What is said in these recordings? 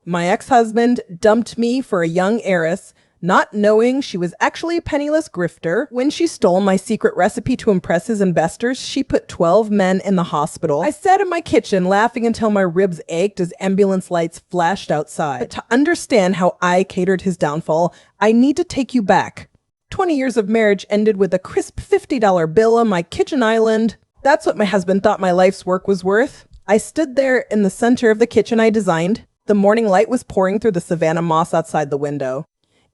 My ex-husband dumped me for a young heiress, not knowing she was actually a penniless grifter. When she stole my secret recipe to impress his investors, she put 12 men in the hospital. I sat in my kitchen laughing until my ribs ached as ambulance lights flashed outside. But to understand how I catered his downfall, I need to take you back. 20 years of marriage ended with a crisp $50 bill on my kitchen island. That's what my husband thought my life's work was worth. I stood there in the center of the kitchen I designed. The morning light was pouring through the Savannah moss outside the window.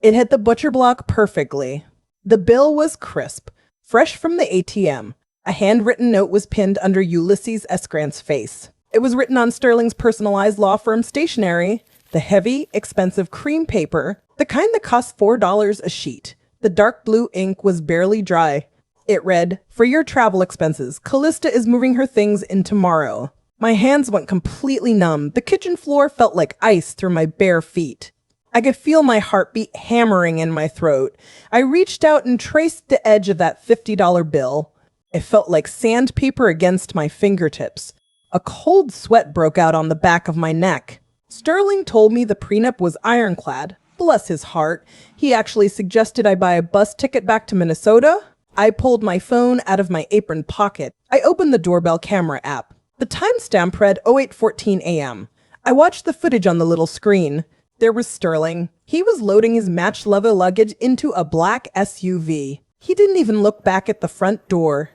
It hit the butcher block perfectly. The bill was crisp, fresh from the ATM. A handwritten note was pinned under Ulysses S. Grant's face. It was written on Sterling's personalized law firm stationery, the heavy, expensive cream paper, the kind that cost $4 a sheet. The dark blue ink was barely dry. It read, "For your travel expenses, Callista is moving her things in tomorrow." My hands went completely numb. The kitchen floor felt like ice through my bare feet. I could feel my heartbeat hammering in my throat. I reached out and traced the edge of that $50 bill. It felt like sandpaper against my fingertips. A cold sweat broke out on the back of my neck. Sterling told me the prenup was ironclad. Bless his heart. He actually suggested I buy a bus ticket back to Minnesota. I pulled my phone out of my apron pocket. I opened the doorbell camera app. The timestamp read 08:14 a.m. I watched the footage on the little screen. There was Sterling. He was loading his matched leather luggage into a black SUV. He didn't even look back at the front door.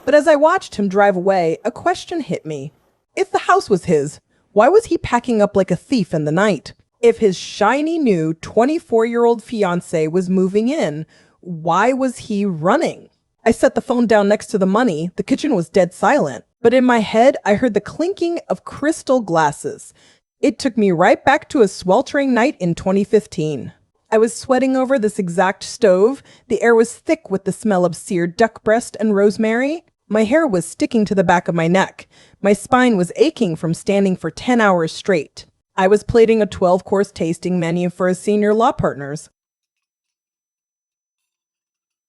But as I watched him drive away, a question hit me. If the house was his, why was he packing up like a thief in the night? If his shiny new 24-year-old fiancée was moving in, why was he running? I set the phone down next to the money. The kitchen was dead silent. But in my head, I heard the clinking of crystal glasses. It took me right back to a sweltering night in 2015. I was sweating over this exact stove. The air was thick with the smell of seared duck breast and rosemary. My hair was sticking to the back of my neck. My spine was aching from standing for 10 hours straight. I was plating a 12-course tasting menu for his senior law partners.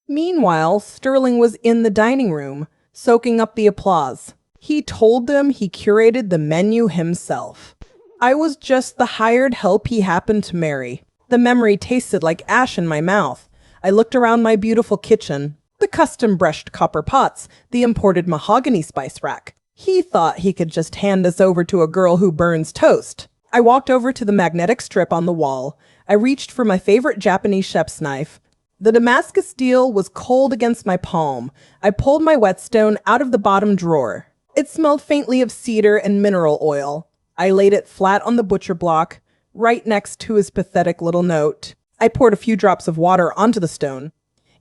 Meanwhile, Sterling was in the dining room, soaking up the applause. He told them he curated the menu himself. I was just the hired help he happened to marry. The memory tasted like ash in my mouth. I looked around my beautiful kitchen. The custom-brushed copper pots, the imported mahogany spice rack. He thought he could just hand us over to a girl who burns toast. I walked over to the magnetic strip on the wall. I reached for my favorite Japanese chef's knife. The Damascus steel was cold against my palm. I pulled my whetstone out of the bottom drawer. It smelled faintly of cedar and mineral oil. I laid it flat on the butcher block, right next to his pathetic little note. I poured a few drops of water onto the stone.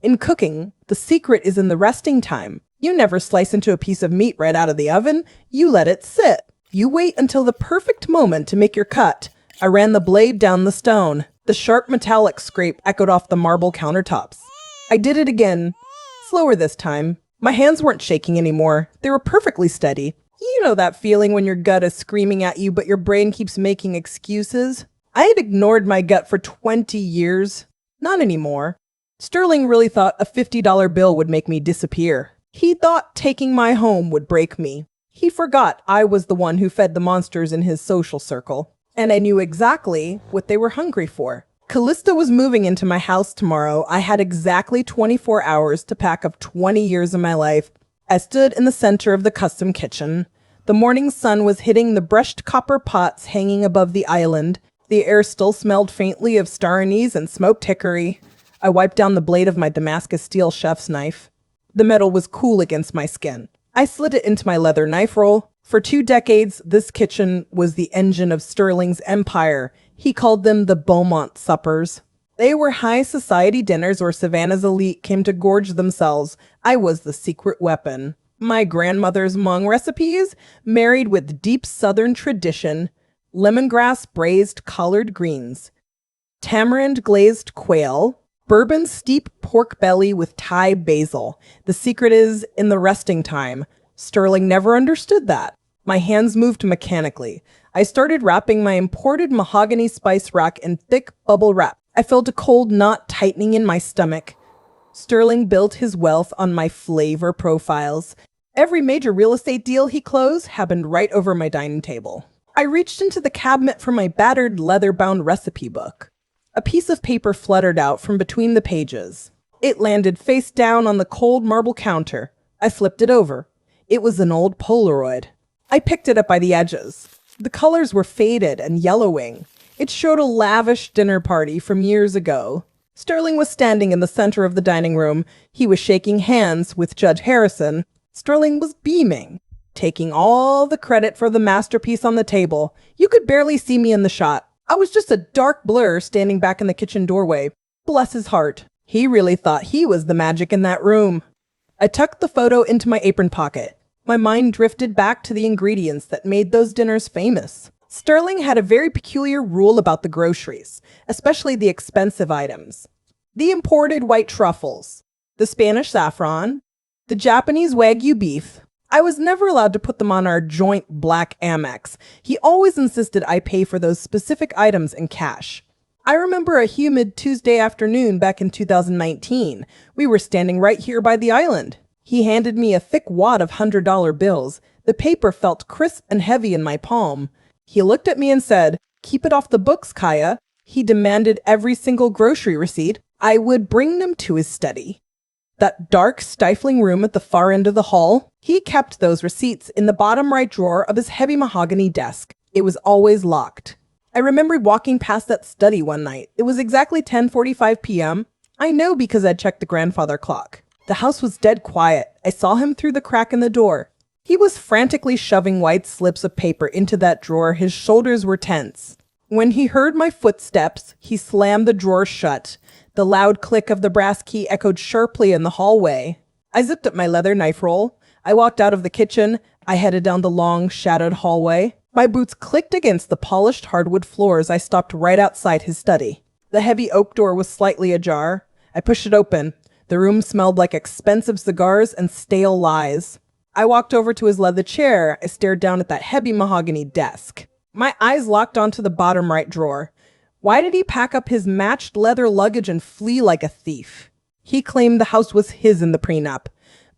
In cooking, the secret is in the resting time. You never slice into a piece of meat right out of the oven. You let it sit. You wait until the perfect moment to make your cut. I ran the blade down the stone. The sharp metallic scrape echoed off the marble countertops. I did it again, slower this time. My hands weren't shaking anymore. They were perfectly steady. You know that feeling when your gut is screaming at you, but your brain keeps making excuses? I had ignored my gut for 20 years. Not anymore. Sterling really thought a $50 bill would make me disappear. He thought taking my home would break me. He forgot I was the one who fed the monsters in his social circle. And I knew exactly what they were hungry for. Callista was moving into my house tomorrow. I had exactly 24 hours to pack up 20 years of my life. I stood in the center of the custom kitchen. The morning sun was hitting the brushed copper pots hanging above the island. The air still smelled faintly of star anise and smoked hickory. I wiped down the blade of my Damascus steel chef's knife. The metal was cool against my skin. I slid it into my leather knife roll. For 2 decades, this kitchen was the engine of Sterling's empire. He called them the Beaumont suppers. They were high society dinners where Savannah's elite came to gorge themselves. I was the secret weapon. My grandmother's Hmong recipes, married with deep southern tradition, lemongrass braised collard greens, tamarind glazed quail, bourbon steep pork belly with Thai basil. The secret is in the resting time. Sterling never understood that. My hands moved mechanically. I started wrapping my imported mahogany spice rack in thick bubble wrap. I felt a cold knot tightening in my stomach. Sterling built his wealth on my flavor profiles. Every major real estate deal he closed happened right over my dining table. I reached into the cabinet for my battered leather-bound recipe book. A piece of paper fluttered out from between the pages. It landed face down on the cold marble counter. I flipped it over. It was an old Polaroid. I picked it up by the edges. The colors were faded and yellowing. It showed a lavish dinner party from years ago. Sterling was standing in the center of the dining room. He was shaking hands with Judge Harrison. Sterling was beaming, taking all the credit for the masterpiece on the table. You could barely see me in the shot. I was just a dark blur standing back in the kitchen doorway. Bless his heart. He really thought he was the magic in that room. I tucked the photo into my apron pocket. My mind drifted back to the ingredients that made those dinners famous. Sterling had a very peculiar rule about the groceries, especially the expensive items. The imported white truffles, the Spanish saffron, the Japanese Wagyu beef. I was never allowed to put them on our joint black Amex. He always insisted I pay for those specific items in cash. I remember a humid Tuesday afternoon back in 2019. We were standing right here by the island. He handed me a thick wad of $100 bills. The paper felt crisp and heavy in my palm. He looked at me and said, "Keep it off the books, Kaya." He demanded every single grocery receipt. I would bring them to his study. That dark, stifling room at the far end of the hall. He kept those receipts in the bottom right drawer of his heavy mahogany desk. It was always locked. I remember walking past that study one night. It was exactly 10:45 p.m. I know because I'd checked the grandfather clock. The house was dead quiet. I saw him through the crack in the door. He was frantically shoving white slips of paper into that drawer. His shoulders were tense. When he heard my footsteps, he slammed the drawer shut. The loud click of the brass key echoed sharply in the hallway. I zipped up my leather knife roll. I walked out of the kitchen. I headed down the long, shadowed hallway. My boots clicked against the polished hardwood floors. I stopped right outside his study. The heavy oak door was slightly ajar. I pushed it open. The room smelled like expensive cigars and stale lies. I walked over to his leather chair. I stared down at that heavy mahogany desk. My eyes locked onto the bottom right drawer. Why did he pack up his matched leather luggage and flee like a thief? He claimed the house was his in the prenup.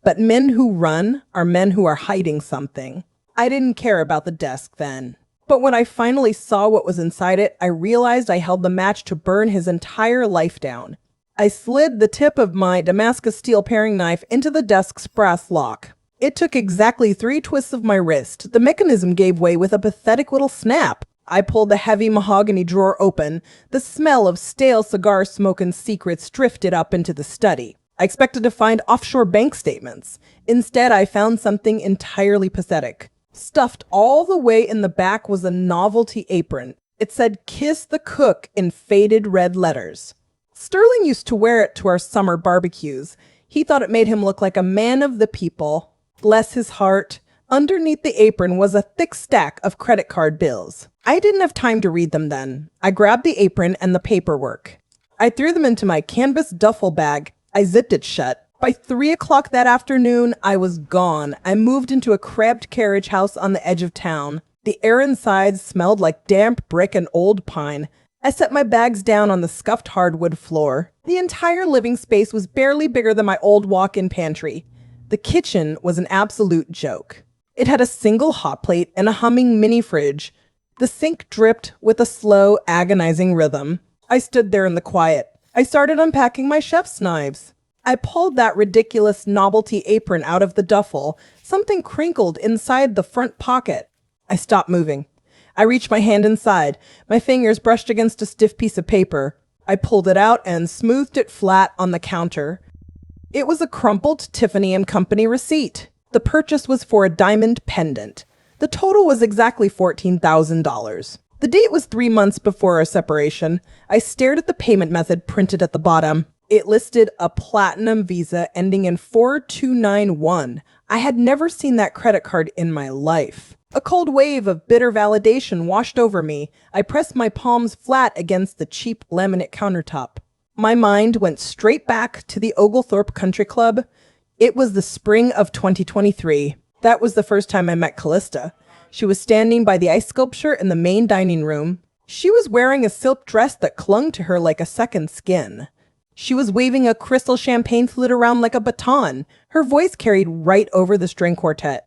But men who run are men who are hiding something. I didn't care about the desk then. But when I finally saw what was inside it, I realized I held the match to burn his entire life down. I slid the tip of my Damascus steel paring knife into the desk's brass lock. It took exactly 3 twists of my wrist. The mechanism gave way with a pathetic little snap. I pulled the heavy mahogany drawer open. The smell of stale cigar smoke and secrets drifted up into the study. I expected to find offshore bank statements. Instead, I found something entirely pathetic. Stuffed all the way in the back was a novelty apron. It said, "Kiss the Cook" in faded red letters. Sterling used to wear it to our summer barbecues. He thought it made him look like a man of the people. Bless his heart. Underneath the apron was a thick stack of credit card bills. I didn't have time to read them then. I grabbed the apron and the paperwork. I threw them into my canvas duffel bag. I zipped it shut. By 3 o'clock that afternoon, I was gone. I moved into a cramped carriage house on the edge of town. The air inside smelled like damp brick and old pine. I set my bags down on the scuffed hardwood floor. The entire living space was barely bigger than my old walk-in pantry. The kitchen was an absolute joke. It had a single hot plate and a humming mini fridge. The sink dripped with a slow, agonizing rhythm. I stood there in the quiet. I started unpacking my chef's knives. I pulled that ridiculous novelty apron out of the duffel. Something crinkled inside the front pocket. I stopped moving. I reached my hand inside. My fingers brushed against a stiff piece of paper. I pulled it out and smoothed it flat on the counter. It was a crumpled Tiffany & Company receipt. The purchase was for a diamond pendant. The total was exactly $14,000. The date was 3 months before our separation. I stared at the payment method printed at the bottom. It listed a platinum Visa ending in 4291. I had never seen that credit card in my life. A cold wave of bitter validation washed over me. I pressed my palms flat against the cheap laminate countertop. My mind went straight back to the Oglethorpe Country Club. It was the spring of 2023. That was the first time I met Callista. She was standing by the ice sculpture in the main dining room. She was wearing a silk dress that clung to her like a second skin. She was waving a crystal champagne flute around like a baton. Her voice carried right over the string quartet.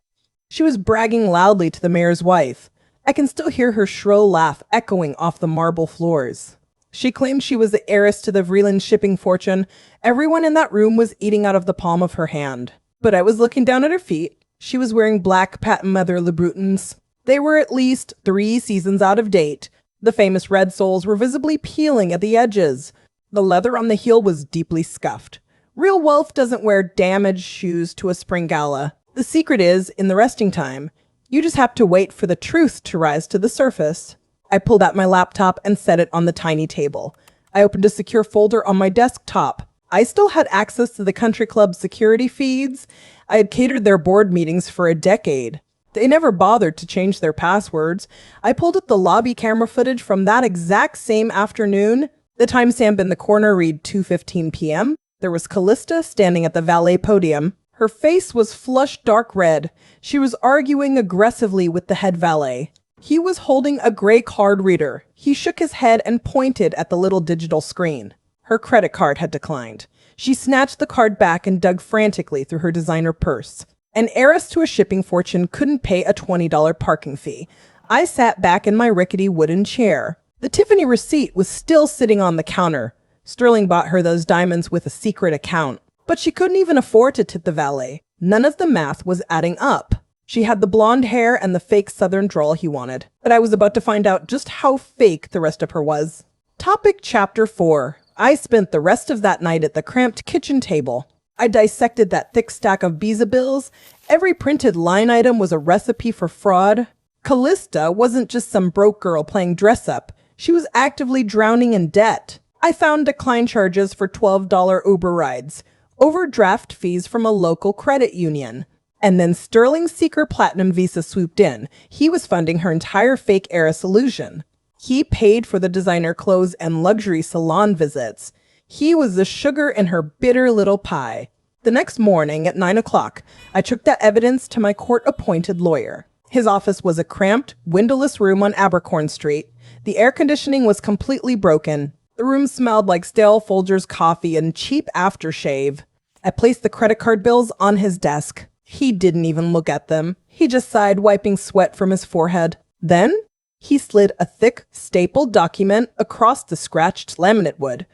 She was bragging loudly to the mayor's wife. I can still hear her shrill laugh echoing off the marble floors. She claimed she was the heiress to the Vreeland shipping fortune. Everyone in that room was eating out of the palm of her hand. But I was looking down at her feet. She was wearing black patent leather Louboutins. They were at least 3 seasons out of date. The famous red soles were visibly peeling at the edges. The leather on the heel was deeply scuffed. Real wealth doesn't wear damaged shoes to a spring gala. The secret is, in the resting time, you just have to wait for the truth to rise to the surface. I pulled out my laptop and set it on the tiny table. I opened a secure folder on my desktop. I still had access to the country club's security feeds. I had catered their board meetings for a decade. They never bothered to change their passwords. I pulled up the lobby camera footage from that exact same afternoon. The timestamp in the corner read 2:15 p.m. There was Callista standing at the valet podium. Her face was flushed dark red. She was arguing aggressively with the head valet. He was holding a gray card reader. He shook his head and pointed at the little digital screen. Her credit card had declined. She snatched the card back and dug frantically through her designer purse. An heiress to a shipping fortune couldn't pay a $20 parking fee. I sat back in my rickety wooden chair. The Tiffany receipt was still sitting on the counter. Sterling bought her those diamonds with a secret account. But she couldn't even afford to tip the valet. None of the math was adding up. She had the blonde hair and the fake southern drawl he wanted. But I was about to find out just how fake the rest of her was. Topic Chapter 4. I spent the rest of that night at the cramped kitchen table. I dissected that thick stack of Visa bills. Every printed line item was a recipe for fraud. Callista wasn't just some broke girl playing dress-up. She was actively drowning in debt. I found decline charges for $12 Uber rides, overdraft fees from a local credit union. And then Sterling's secret platinum visa swooped in. He was funding her entire fake heiress illusion. He paid for the designer clothes and luxury salon visits. He was the sugar in her bitter little pie. The next morning at 9 o'clock, I took that evidence to my court-appointed lawyer. His office was a cramped, windowless room on Abercorn Street. The air conditioning was completely broken. The room smelled like stale Folgers coffee and cheap aftershave. I placed the credit card bills on his desk. He didn't even look at them. He just sighed, wiping sweat from his forehead. Then he slid a thick, stapled document across the scratched laminate wood.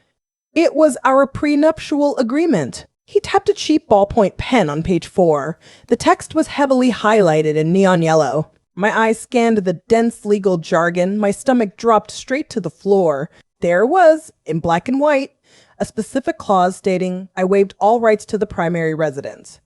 It was our prenuptial agreement. He tapped a cheap ballpoint pen on page 4. The text was heavily highlighted in neon yellow. My eyes scanned the dense legal jargon. My stomach dropped straight to the floor. There it was, in black and white, a specific clause stating I waived all rights to the primary residence.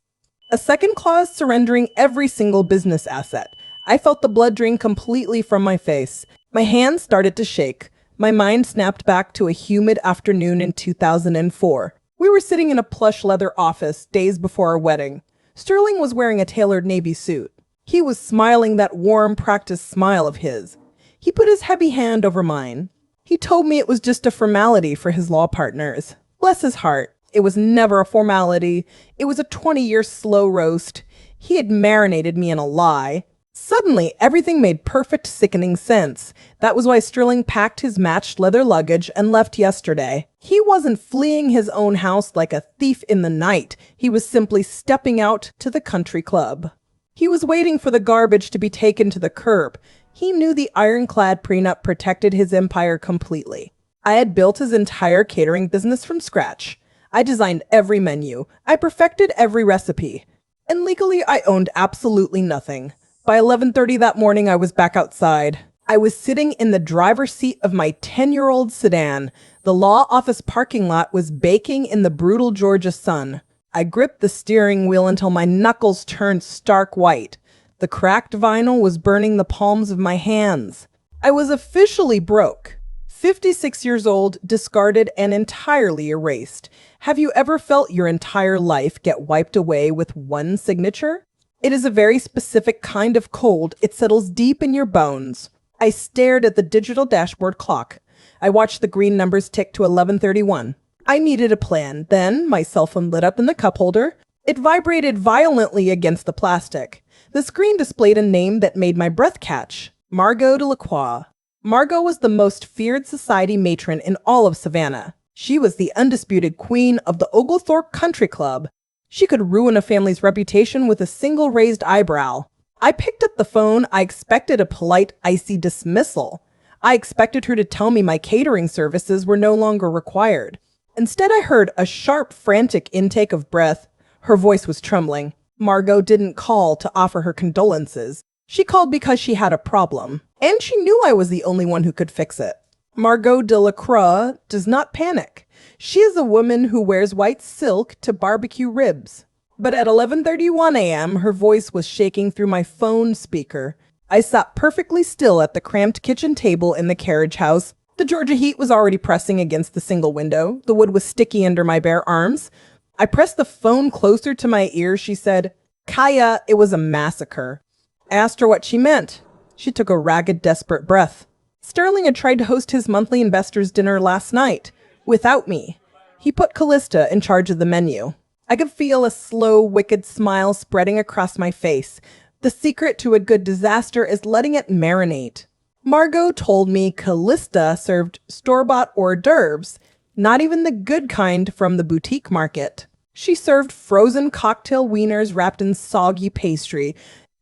A second clause surrendering every single business asset. I felt the blood drain completely from my face. My hands started to shake. My mind snapped back to a humid afternoon in 2004. We were sitting in a plush leather office days before our wedding. Sterling was wearing a tailored navy suit. He was smiling that warm, practiced smile of his. He put his heavy hand over mine. He told me it was just a formality for his law partners. Bless his heart. It was never a formality. It was a 20-year slow roast. He had marinated me in a lie. Suddenly, everything made perfect, sickening sense. That was why Sterling packed his matched leather luggage and left yesterday. He wasn't fleeing his own house like a thief in the night. He was simply stepping out to the country club. He was waiting for the garbage to be taken to the curb. He knew the Ironclad prenup protected his empire completely. I had built his entire catering business from scratch. I designed every menu. I perfected every recipe. And legally, I owned absolutely nothing. By 11:30 that morning, I was back outside. I was sitting in the driver's seat of my 10-year-old sedan. The law office parking lot was baking in the brutal Georgia sun. I gripped the steering wheel until my knuckles turned stark white. The cracked vinyl was burning the palms of my hands. I was officially broke. 56 years old, discarded, and entirely erased. Have you ever felt your entire life get wiped away with one signature? It is a very specific kind of cold. It settles deep in your bones. I stared at the digital dashboard clock. I watched the green numbers tick to 11:31. I needed a plan. Then my cell phone lit up in the cup holder. It vibrated violently against the plastic. The screen displayed a name that made my breath catch. Margot Delacroix. Margot was the most feared society matron in all of Savannah. She was the undisputed queen of the Oglethorpe Country Club. She could ruin a family's reputation with a single raised eyebrow. I picked up the phone. I expected a polite, icy dismissal. I expected her to tell me my catering services were no longer required. Instead, I heard a sharp, frantic intake of breath. Her voice was trembling. Margot didn't call to offer her condolences. She called because she had a problem, and she knew I was the only one who could fix it. Margot Delacroix does not panic. She is a woman who wears white silk to barbecue ribs. But at 11:31 a.m., her voice was shaking through my phone speaker. I sat perfectly still at the cramped kitchen table in the carriage house. The Georgia heat was already pressing against the single window. The wood was sticky under my bare arms. I pressed the phone closer to my ear. She said, "Kaya, it was a massacre." I asked her what she meant. She took a ragged, desperate breath. Sterling had tried to host his monthly investors' dinner last night, without me. He put Callista in charge of the menu. I could feel a slow, wicked smile spreading across my face. The secret to a good disaster is letting it marinate. Margot told me Callista served store-bought hors d'oeuvres, not even the good kind from the boutique market. She served frozen cocktail wieners wrapped in soggy pastry.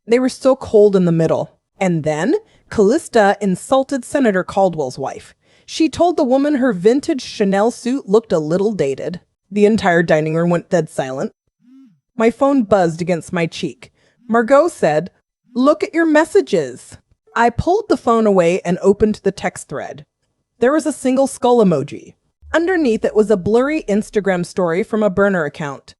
They were so cold in the middle. And then Callista insulted Senator Caldwell's wife. She told the woman her vintage Chanel suit looked a little dated. The entire dining room went dead silent. My phone buzzed against my cheek. Margot said, "Look at your messages." I pulled the phone away and opened the text thread. There was a single skull emoji. Underneath it was a blurry Instagram story from a burner account.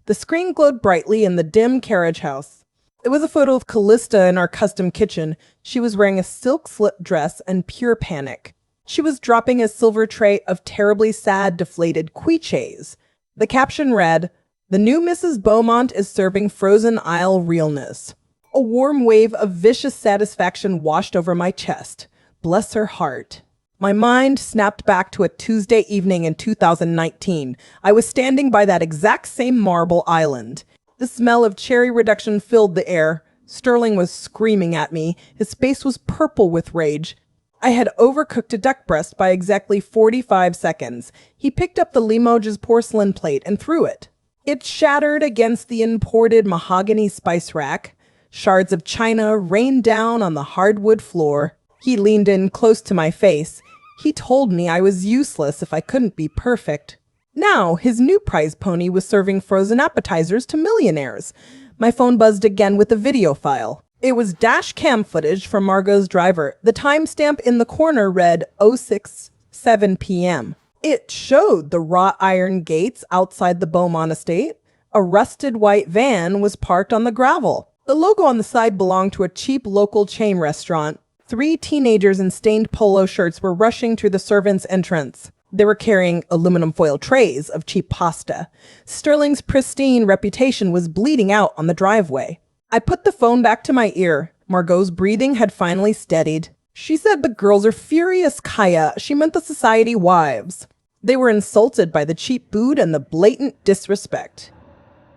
The screen glowed brightly in the dim carriage house. It was a photo of Callista in our custom kitchen. She was wearing a silk slip dress and pure panic. She was dropping a silver tray of terribly sad, deflated quiches. The caption read, "The new Mrs. Beaumont is serving frozen aisle realness." A warm wave of vicious satisfaction washed over my chest. Bless her heart. My mind snapped back to a Tuesday evening in 2019. I was standing by that exact same marble island. The smell of cherry reduction filled the air. Sterling was screaming at me. His face was purple with rage. I had overcooked a duck breast by exactly 45 seconds. He picked up the Limoges porcelain plate and threw it. It shattered against the imported mahogany spice rack. Shards of china rained down on the hardwood floor. He leaned in close to my face. He told me I was useless if I couldn't be perfect. Now, his new prize pony was serving frozen appetizers to millionaires. My phone buzzed again with a video file. It was dash cam footage from Margot's driver. The timestamp in the corner read 06:07 p.m. It showed the wrought iron gates outside the Beaumont estate. A rusted white van was parked on the gravel. The logo on the side belonged to a cheap local chain restaurant. 3 teenagers in stained polo shirts were rushing through the servants' entrance. They were carrying aluminum foil trays of cheap pasta. Sterling's pristine reputation was bleeding out on the driveway. I put the phone back to my ear. Margot's breathing had finally steadied. She said the girls are furious, Kaya. She meant the society wives. They were insulted by the cheap food and the blatant disrespect.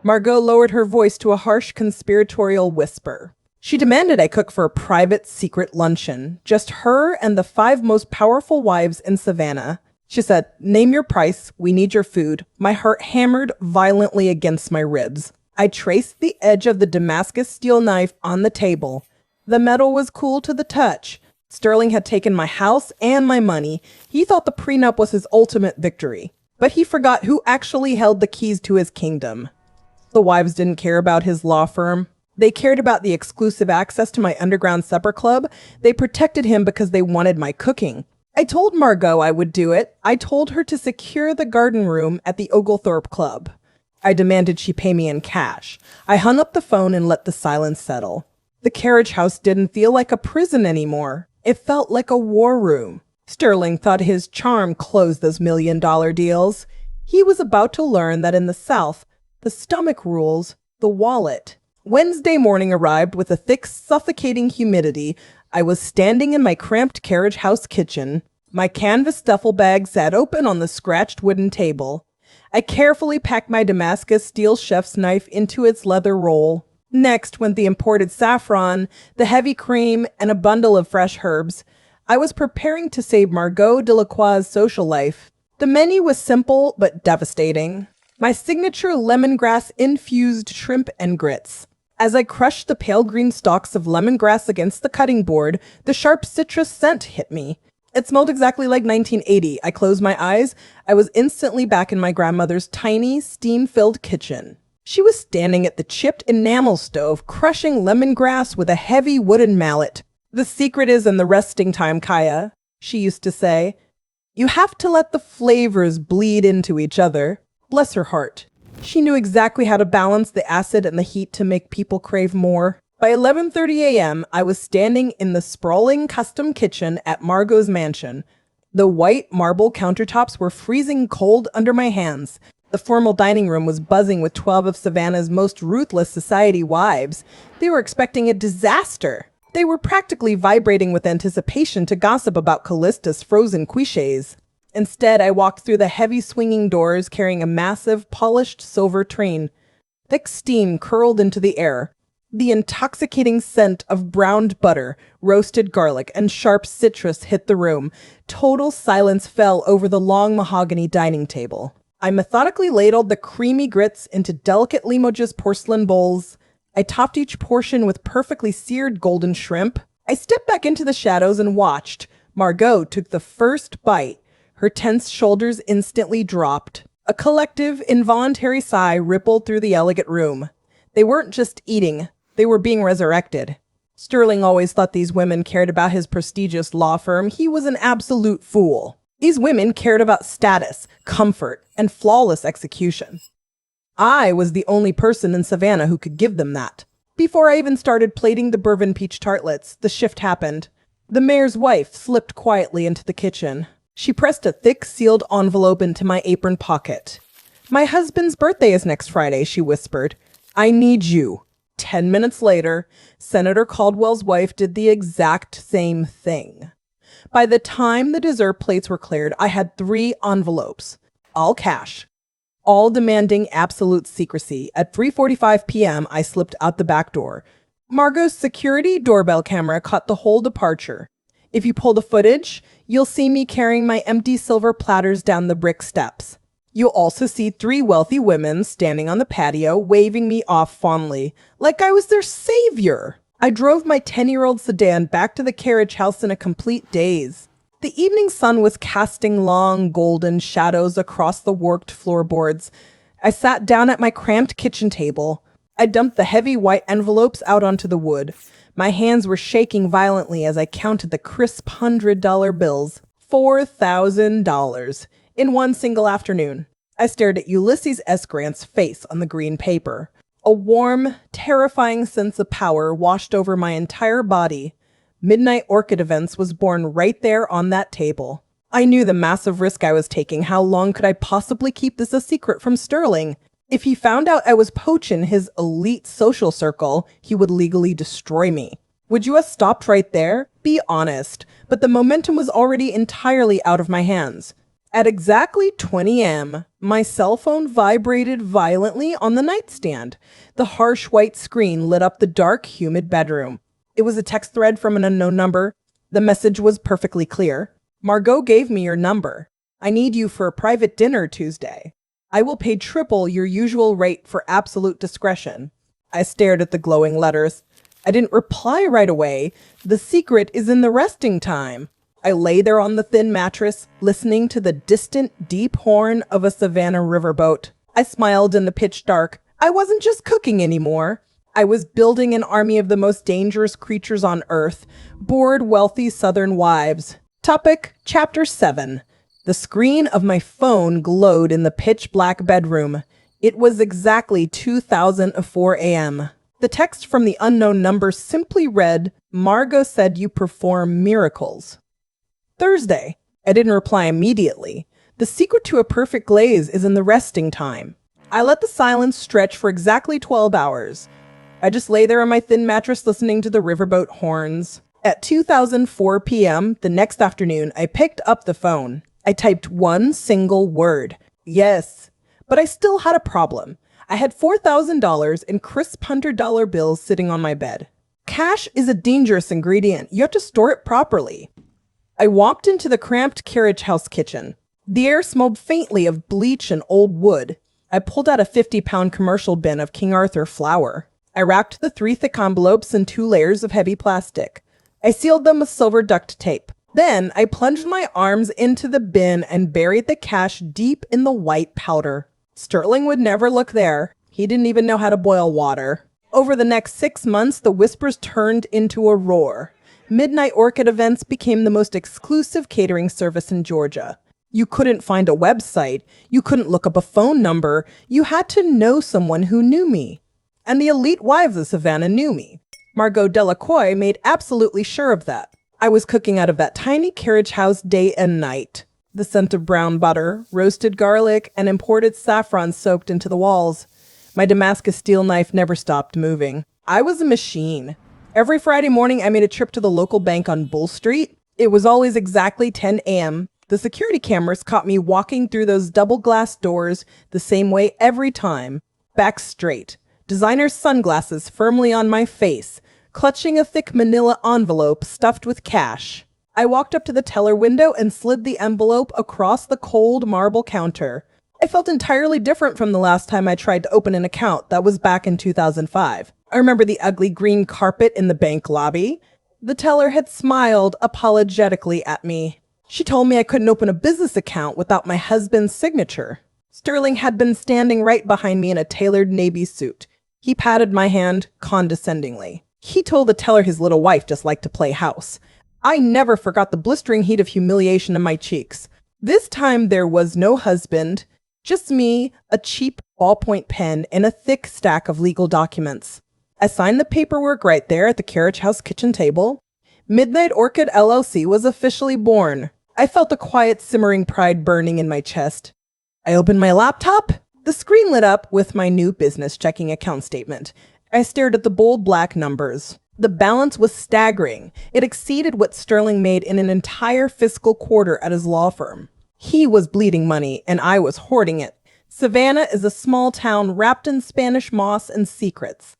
Margot lowered her voice to a harsh conspiratorial whisper. She demanded I cook for a private, secret luncheon. Just her and the 5 most powerful wives in Savannah. She said, "Name your price. We need your food." My heart hammered violently against my ribs. I traced the edge of the Damascus steel knife on the table. The metal was cool to the touch. Sterling had taken my house and my money. He thought the prenup was his ultimate victory. But he forgot who actually held the keys to his kingdom. The wives didn't care about his law firm. They cared about the exclusive access to my underground supper club. They protected him because they wanted my cooking. I told Margot I would do it. I told her to secure the garden room at the Oglethorpe Club. I demanded she pay me in cash. I hung up the phone and let the silence settle. The carriage house didn't feel like a prison anymore. It felt like a war room. Sterling thought his charm closed those million-dollar deals. He was about to learn that in the South, the stomach rules the wallet. Wednesday morning arrived with a thick, suffocating humidity. I was standing in my cramped carriage house kitchen. My canvas duffel bag sat open on the scratched wooden table. I carefully packed my Damascus steel chef's knife into its leather roll. Next went the imported saffron, the heavy cream, and a bundle of fresh herbs. I was preparing to save Margot Delacroix's social life. The menu was simple but devastating. My signature lemongrass-infused shrimp and grits. As I crushed the pale green stalks of lemongrass against the cutting board, the sharp citrus scent hit me. It smelled exactly like 1980. I closed my eyes. I was instantly back in my grandmother's tiny, steam-filled kitchen. She was standing at the chipped enamel stove, crushing lemongrass with a heavy wooden mallet. "The secret is in the resting time, Kaya," she used to say. "You have to let the flavors bleed into each other." Bless her heart. She knew exactly how to balance the acid and the heat to make people crave more. By 11:30 a.m., I was standing in the sprawling custom kitchen at Margot's mansion. The white marble countertops were freezing cold under my hands. The formal dining room was buzzing with 12 of Savannah's most ruthless society wives. They were expecting a disaster. They were practically vibrating with anticipation to gossip about Callista's frozen cliches. Instead, I walked through the heavy swinging doors carrying a massive, polished silver train. Thick steam curled into the air. The intoxicating scent of browned butter, roasted garlic, and sharp citrus hit the room. Total silence fell over the long mahogany dining table. I methodically ladled the creamy grits into delicate Limoges porcelain bowls. I topped each portion with perfectly seared golden shrimp. I stepped back into the shadows and watched. Margot took the first bite. Her tense shoulders instantly dropped. A collective, involuntary sigh rippled through the elegant room. They weren't just eating, they were being resurrected. Sterling always thought these women cared about his prestigious law firm. He was an absolute fool. These women cared about status, comfort, and flawless execution. I was the only person in Savannah who could give them that. Before I even started plating the bourbon peach tartlets, the shift happened. The mayor's wife slipped quietly into the kitchen. She pressed a thick, sealed envelope into my apron pocket. "My husband's birthday is next Friday," she whispered. "I need you." 10 minutes later, Senator Caldwell's wife did the exact same thing. By the time the dessert plates were cleared, I had 3 envelopes, all cash, all demanding absolute secrecy. At 3:45 p.m., I slipped out the back door. Margot's security doorbell camera caught the whole departure. If you pull the footage, you'll see me carrying my empty silver platters down the brick steps. You'll also see 3 wealthy women standing on the patio, waving me off fondly, like I was their savior. I drove my 10-year-old sedan back to the carriage house in a complete daze. The evening sun was casting long, golden shadows across the worked floorboards. I sat down at my cramped kitchen table. I dumped the heavy white envelopes out onto the wood. My hands were shaking violently as I counted the crisp $100 bills. $4,000 in one single afternoon. I stared at Ulysses S. Grant's face on the green paper. A warm, terrifying sense of power washed over my entire body. Midnight Orchid Events was born right there on that table. I knew the massive risk I was taking. How long could I possibly keep this a secret from Sterling? If he found out I was poaching his elite social circle, he would legally destroy me. Would you have stopped right there? Be honest. But the momentum was already entirely out of my hands. At exactly 20 a.m., my cell phone vibrated violently on the nightstand. The harsh white screen lit up the dark, humid bedroom. It was a text thread from an unknown number. The message was perfectly clear. "Margot gave me your number. I need you for a private dinner Tuesday. I will pay triple your usual rate for absolute discretion." I stared at the glowing letters. I didn't reply right away. The secret is in the resting time. I lay there on the thin mattress, listening to the distant, deep horn of a Savannah riverboat. I smiled in the pitch dark. I wasn't just cooking anymore. I was building an army of the most dangerous creatures on Earth, bored, wealthy Southern wives. Topic, Chapter 7. The screen of my phone glowed in the pitch-black bedroom. It was exactly 2004 a.m. The text from the unknown number simply read, "Margot said you perform miracles." Thursday. I didn't reply immediately. The secret to a perfect glaze is in the resting time. I let the silence stretch for exactly 12 hours. I just lay there on my thin mattress listening to the riverboat horns. At 2004 p.m. the next afternoon, I picked up the phone. I typed one single word. Yes. But I still had a problem. I had $4,000 in crisp $100 bills sitting on my bed. Cash is a dangerous ingredient. You have to store it properly. I walked into the cramped carriage house kitchen. The air smelled faintly of bleach and old wood. I pulled out a 50-pound commercial bin of King Arthur flour. I wrapped the 3 thick envelopes in 2 layers of heavy plastic. I sealed them with silver duct tape. Then I plunged my arms into the bin and buried the cash deep in the white powder. Sterling would never look there. He didn't even know how to boil water. Over the next 6 months, the whispers turned into a roar. Midnight Orchid events became the most exclusive catering service in Georgia. You couldn't find a website. You couldn't look up a phone number. You had to know someone who knew me. And the elite wives of Savannah knew me. Margot Delacroix made absolutely sure of that. I was cooking out of that tiny carriage house day and night. The scent of brown butter, roasted garlic, and imported saffron soaked into the walls. My Damascus steel knife never stopped moving. I was a machine. Every Friday morning, I made a trip to the local bank on Bull Street. It was always exactly 10 a.m. The security cameras caught me walking through those double glass doors the same way every time. Back straight. Designer sunglasses firmly on my face, clutching a thick manila envelope stuffed with cash. I walked up to the teller window and slid the envelope across the cold marble counter. I felt entirely different from the last time I tried to open an account. That was back in 2005. I remember the ugly green carpet in the bank lobby. The teller had smiled apologetically at me. She told me I couldn't open a business account without my husband's signature. Sterling had been standing right behind me in a tailored navy suit. He patted my hand condescendingly. He told the teller his little wife just liked to play house. I never forgot the blistering heat of humiliation in my cheeks. This time there was no husband, just me, a cheap ballpoint pen, and a thick stack of legal documents. I signed the paperwork right there at the carriage house kitchen table. Midnight Orchid LLC was officially born. I felt a quiet simmering pride burning in my chest. I opened my laptop. The screen lit up with my new business checking account statement. I stared at the bold black numbers. The balance was staggering. It exceeded what Sterling made in an entire fiscal quarter at his law firm. He was bleeding money, and I was hoarding it. Savannah is a small town wrapped in Spanish moss and secrets.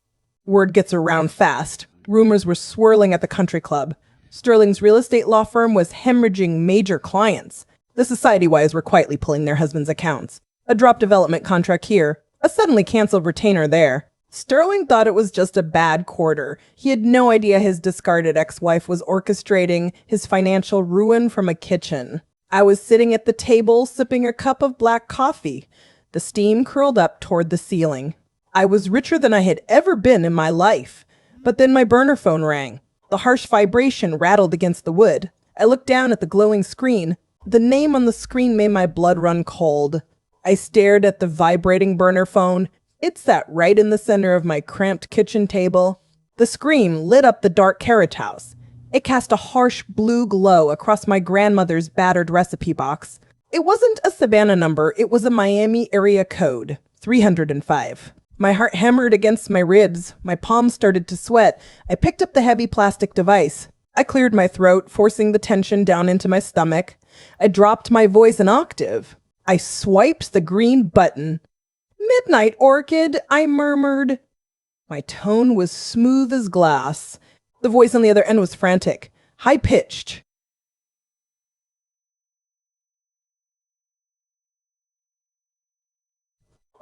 Word gets around fast. Rumors were swirling at the country club. Sterling's real estate law firm was hemorrhaging major clients. The society wives were quietly pulling their husbands' accounts. A drop development contract here, a suddenly canceled retainer there. Sterling thought it was just a bad quarter. He had no idea his discarded ex-wife was orchestrating his financial ruin from a kitchen. I was sitting at the table sipping a cup of black coffee. The steam curled up toward the ceiling. I was richer than I had ever been in my life. But then my burner phone rang. The harsh vibration rattled against the wood. I looked down at the glowing screen. The name on the screen made my blood run cold. I stared at the vibrating burner phone. It sat right in the center of my cramped kitchen table. The screen lit up the dark carriage house. It cast a harsh blue glow across my grandmother's battered recipe box. It wasn't a Savannah number, it was a Miami area code, 305. My heart hammered against my ribs. My palms started to sweat. I picked up the heavy plastic device. I cleared my throat, forcing the tension down into my stomach. I dropped my voice an octave. I swiped the green button. "Midnight Orchid," I murmured. My tone was smooth as glass. The voice on the other end was frantic, high-pitched.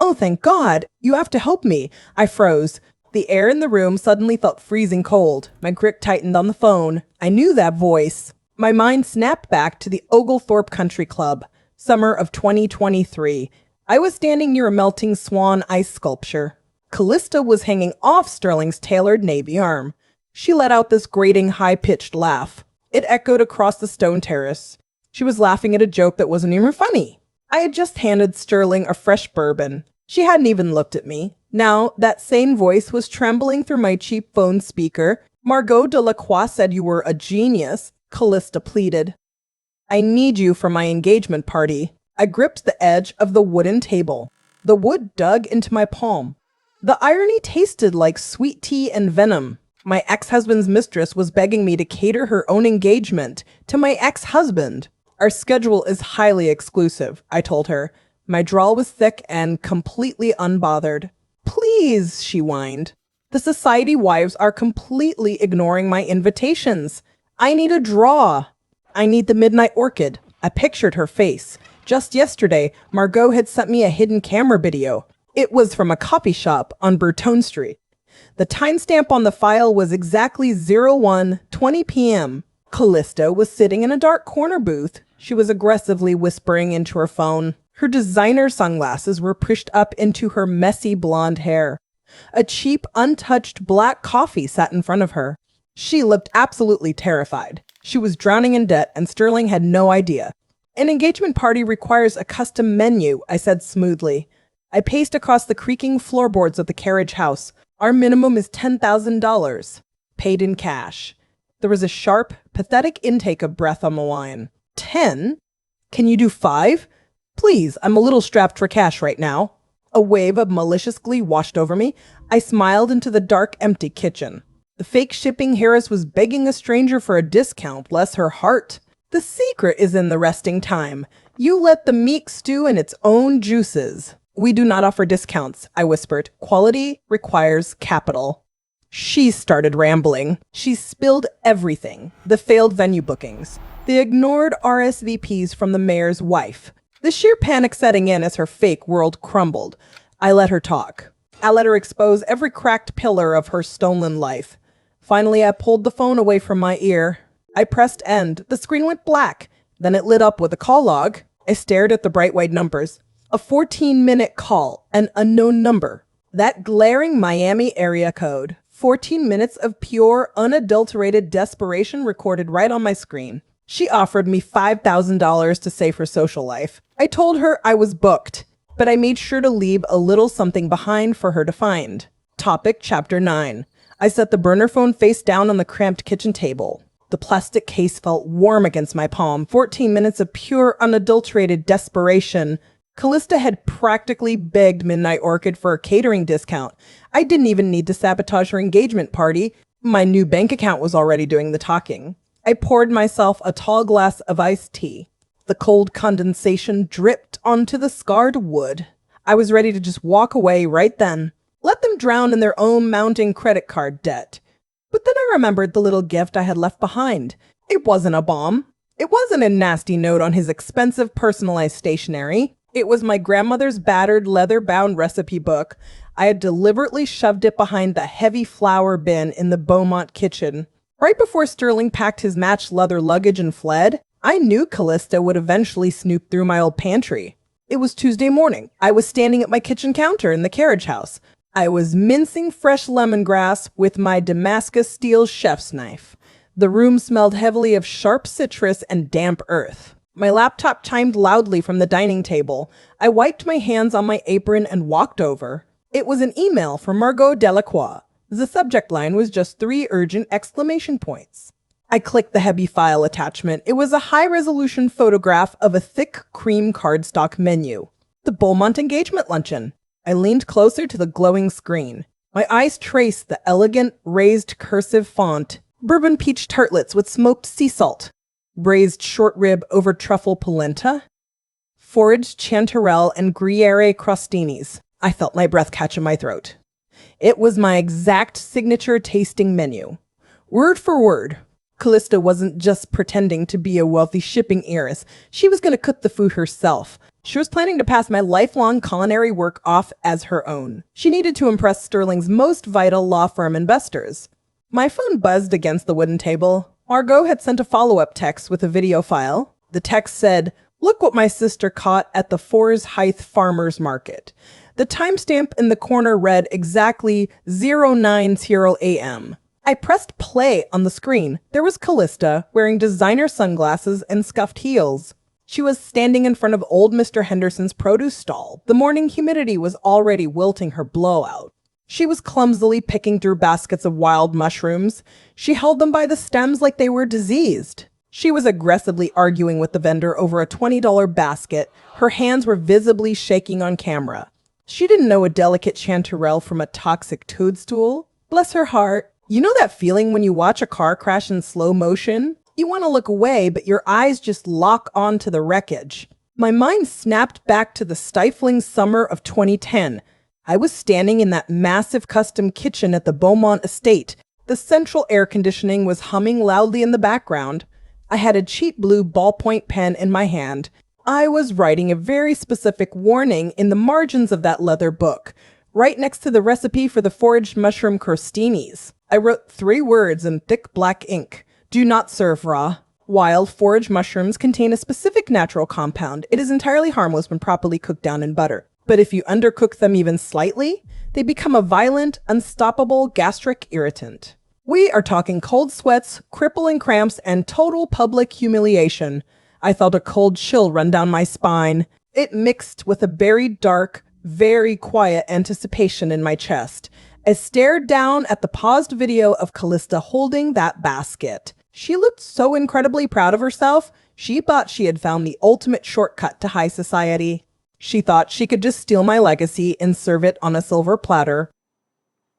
"Oh, thank God! You have to help me!" I froze. The air in the room suddenly felt freezing cold. My grip tightened on the phone. I knew that voice. My mind snapped back to the Oglethorpe Country Club, summer of 2023. I was standing near a melting swan ice sculpture. Callista was hanging off Sterling's tailored navy arm. She let out this grating, high-pitched laugh. It echoed across the stone terrace. She was laughing at a joke that wasn't even funny. I had just handed Sterling a fresh bourbon. She hadn't even looked at me. Now, that same voice was trembling through my cheap phone speaker. "Margot Delacroix said you were a genius," Callista pleaded. "I need you for my engagement party." I gripped the edge of the wooden table. The wood dug into my palm. The irony tasted like sweet tea and venom. My ex-husband's mistress was begging me to cater her own engagement to my ex-husband. "Our schedule is highly exclusive," I told her. My drawl was thick and completely unbothered. "Please," she whined. "The society wives are completely ignoring my invitations. I need a draw. I need the Midnight Orchid." I pictured her face. Just yesterday, Margot had sent me a hidden camera video. It was from a coffee shop on Burton Street. The timestamp on the file was exactly 01:20 p.m. Callista was sitting in a dark corner booth. She was aggressively whispering into her phone. Her designer sunglasses were pushed up into her messy blonde hair. A cheap, untouched black coffee sat in front of her. She looked absolutely terrified. She was drowning in debt, and Sterling had no idea. An engagement party requires a custom menu, I said smoothly. I paced across the creaking floorboards of the carriage house. Our minimum is $10,000. Paid in cash. There was a sharp, pathetic intake of breath on the line. 10? Can you do 5? Please, I'm a little strapped for cash right now. A wave of malicious glee washed over me. I smiled into the dark, empty kitchen. The fake shipping heiress was begging a stranger for a discount, bless her heart. The secret is in the resting time. You let the meat stew in its own juices. We do not offer discounts, I whispered. Quality requires capital. She started rambling. She spilled everything. The failed venue bookings. The ignored RSVPs from the mayor's wife. The sheer panic setting in as her fake world crumbled. I let her talk. I let her expose every cracked pillar of her stolen life. Finally, I pulled the phone away from my ear. I pressed end. The screen went black. Then it lit up with a call log. I stared at the bright white numbers. A 14-minute call, an unknown number. That glaring Miami area code. 14 minutes of pure, unadulterated desperation recorded right on my screen. She offered me $5,000 to save her social life. I told her I was booked, but I made sure to leave a little something behind for her to find. Topic Chapter 9. I set the burner phone face down on the cramped kitchen table. The plastic case felt warm against my palm. 14 minutes of pure, unadulterated desperation. Callista had practically begged Midnight Orchid for a catering discount. I didn't even need to sabotage her engagement party. My new bank account was already doing the talking. I poured myself a tall glass of iced tea. The cold condensation dripped onto the scarred wood. I was ready to just walk away right then. Let them drown in their own mounting credit card debt. But then I remembered the little gift I had left behind. It wasn't a bomb. It wasn't a nasty note on his expensive personalized stationery. It was my grandmother's battered leather-bound recipe book. I had deliberately shoved it behind the heavy flour bin in the Beaumont kitchen. Right before Sterling packed his matched leather luggage and fled, I knew Callista would eventually snoop through my old pantry. It was Tuesday morning. I was standing at my kitchen counter in the carriage house. I was mincing fresh lemongrass with my Damascus steel chef's knife. The room smelled heavily of sharp citrus and damp earth. My laptop chimed loudly from the dining table. I wiped my hands on my apron and walked over. It was an email from Margot Delacroix. The subject line was just 3 urgent exclamation points. I clicked the heavy file attachment. It was a high-resolution photograph of a thick cream cardstock menu. The Beaumont engagement luncheon. I leaned closer to the glowing screen. My eyes traced the elegant, raised cursive font. Bourbon peach tartlets with smoked sea salt. Braised short rib over truffle polenta. Foraged chanterelle and Gruyere crostinis. I felt my breath catch in my throat. It was my exact signature tasting menu. Word for word. Callista wasn't just pretending to be a wealthy shipping heiress. She was going to cook the food herself. She was planning to pass my lifelong culinary work off as her own. She needed to impress Sterling's most vital law firm investors. My phone buzzed against the wooden table. Margot had sent a follow-up text with a video file. The text said, "Look what my sister caught at the Forres Heights Farmers Market." The timestamp in the corner read exactly 09:00 a.m. I pressed play on the screen. There was Callista, wearing designer sunglasses and scuffed heels. She was standing in front of old Mr. Henderson's produce stall. The morning humidity was already wilting her blowout. She was clumsily picking through baskets of wild mushrooms. She held them by the stems like they were diseased. She was aggressively arguing with the vendor over a $20 basket. Her hands were visibly shaking on camera. She didn't know a delicate chanterelle from a toxic toadstool. Bless her heart. You know that feeling when you watch a car crash in slow motion? You want to look away, but your eyes just lock onto the wreckage. My mind snapped back to the stifling summer of 2010. I was standing in that massive custom kitchen at the Beaumont estate. The central air conditioning was humming loudly in the background. I had a cheap blue ballpoint pen in my hand. I was writing a very specific warning in the margins of that leather book. right next to the recipe for the foraged mushroom crostinis. I wrote 3 words in thick black ink. Do not serve raw. Wild foraged mushrooms contain a specific natural compound. It is entirely harmless when properly cooked down in butter. But if you undercook them even slightly, they become a violent, unstoppable gastric irritant. We are talking cold sweats, crippling cramps, and total public humiliation. I felt a cold chill run down my spine. It mixed with a very dark, very quiet anticipation in my chest. I stared down at the paused video of Callista holding that basket. She looked so incredibly proud of herself. She thought she had found the ultimate shortcut to high society. She thought she could just steal my legacy and serve it on a silver platter.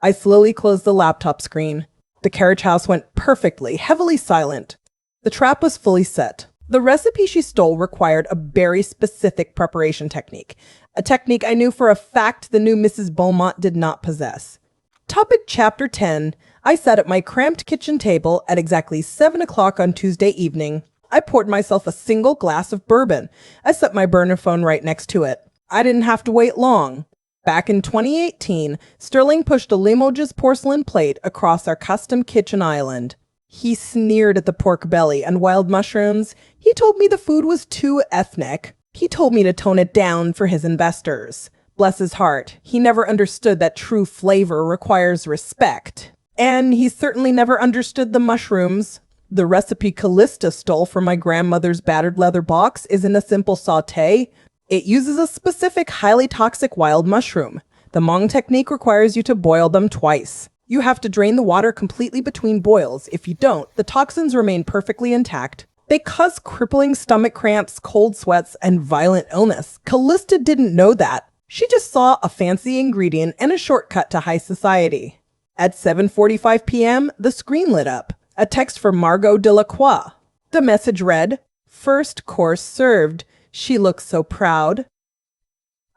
I slowly closed the laptop screen. The carriage house went perfectly, heavily silent. The trap was fully set. The recipe she stole required a very specific preparation technique, a technique I knew for a fact the new Mrs. Beaumont did not possess. Topic Chapter 10. I sat at my cramped kitchen table at exactly 7 o'clock on Tuesday evening. I poured myself a single glass of bourbon. I set my burner phone right next to it. I didn't have to wait long. Back in 2018, Sterling pushed a Limoges porcelain plate across our custom kitchen island. He sneered at the pork belly and wild mushrooms. He told me the food was too ethnic. He told me to tone it down for his investors. Bless his heart, he never understood that true flavor requires respect. And he certainly never understood the mushrooms. The recipe Callista stole from my grandmother's battered leather box isn't a simple sauté. It uses a specific highly toxic wild mushroom. The Hmong technique requires you to boil them twice. You have to drain the water completely between boils. If you don't, the toxins remain perfectly intact. They cause crippling stomach cramps, cold sweats, and violent illness. Callista didn't know that. She just saw a fancy ingredient and a shortcut to high society. At 7:45 p.m., the screen lit up. A text from Margot Delacroix. The message read, "First course served. She looks so proud."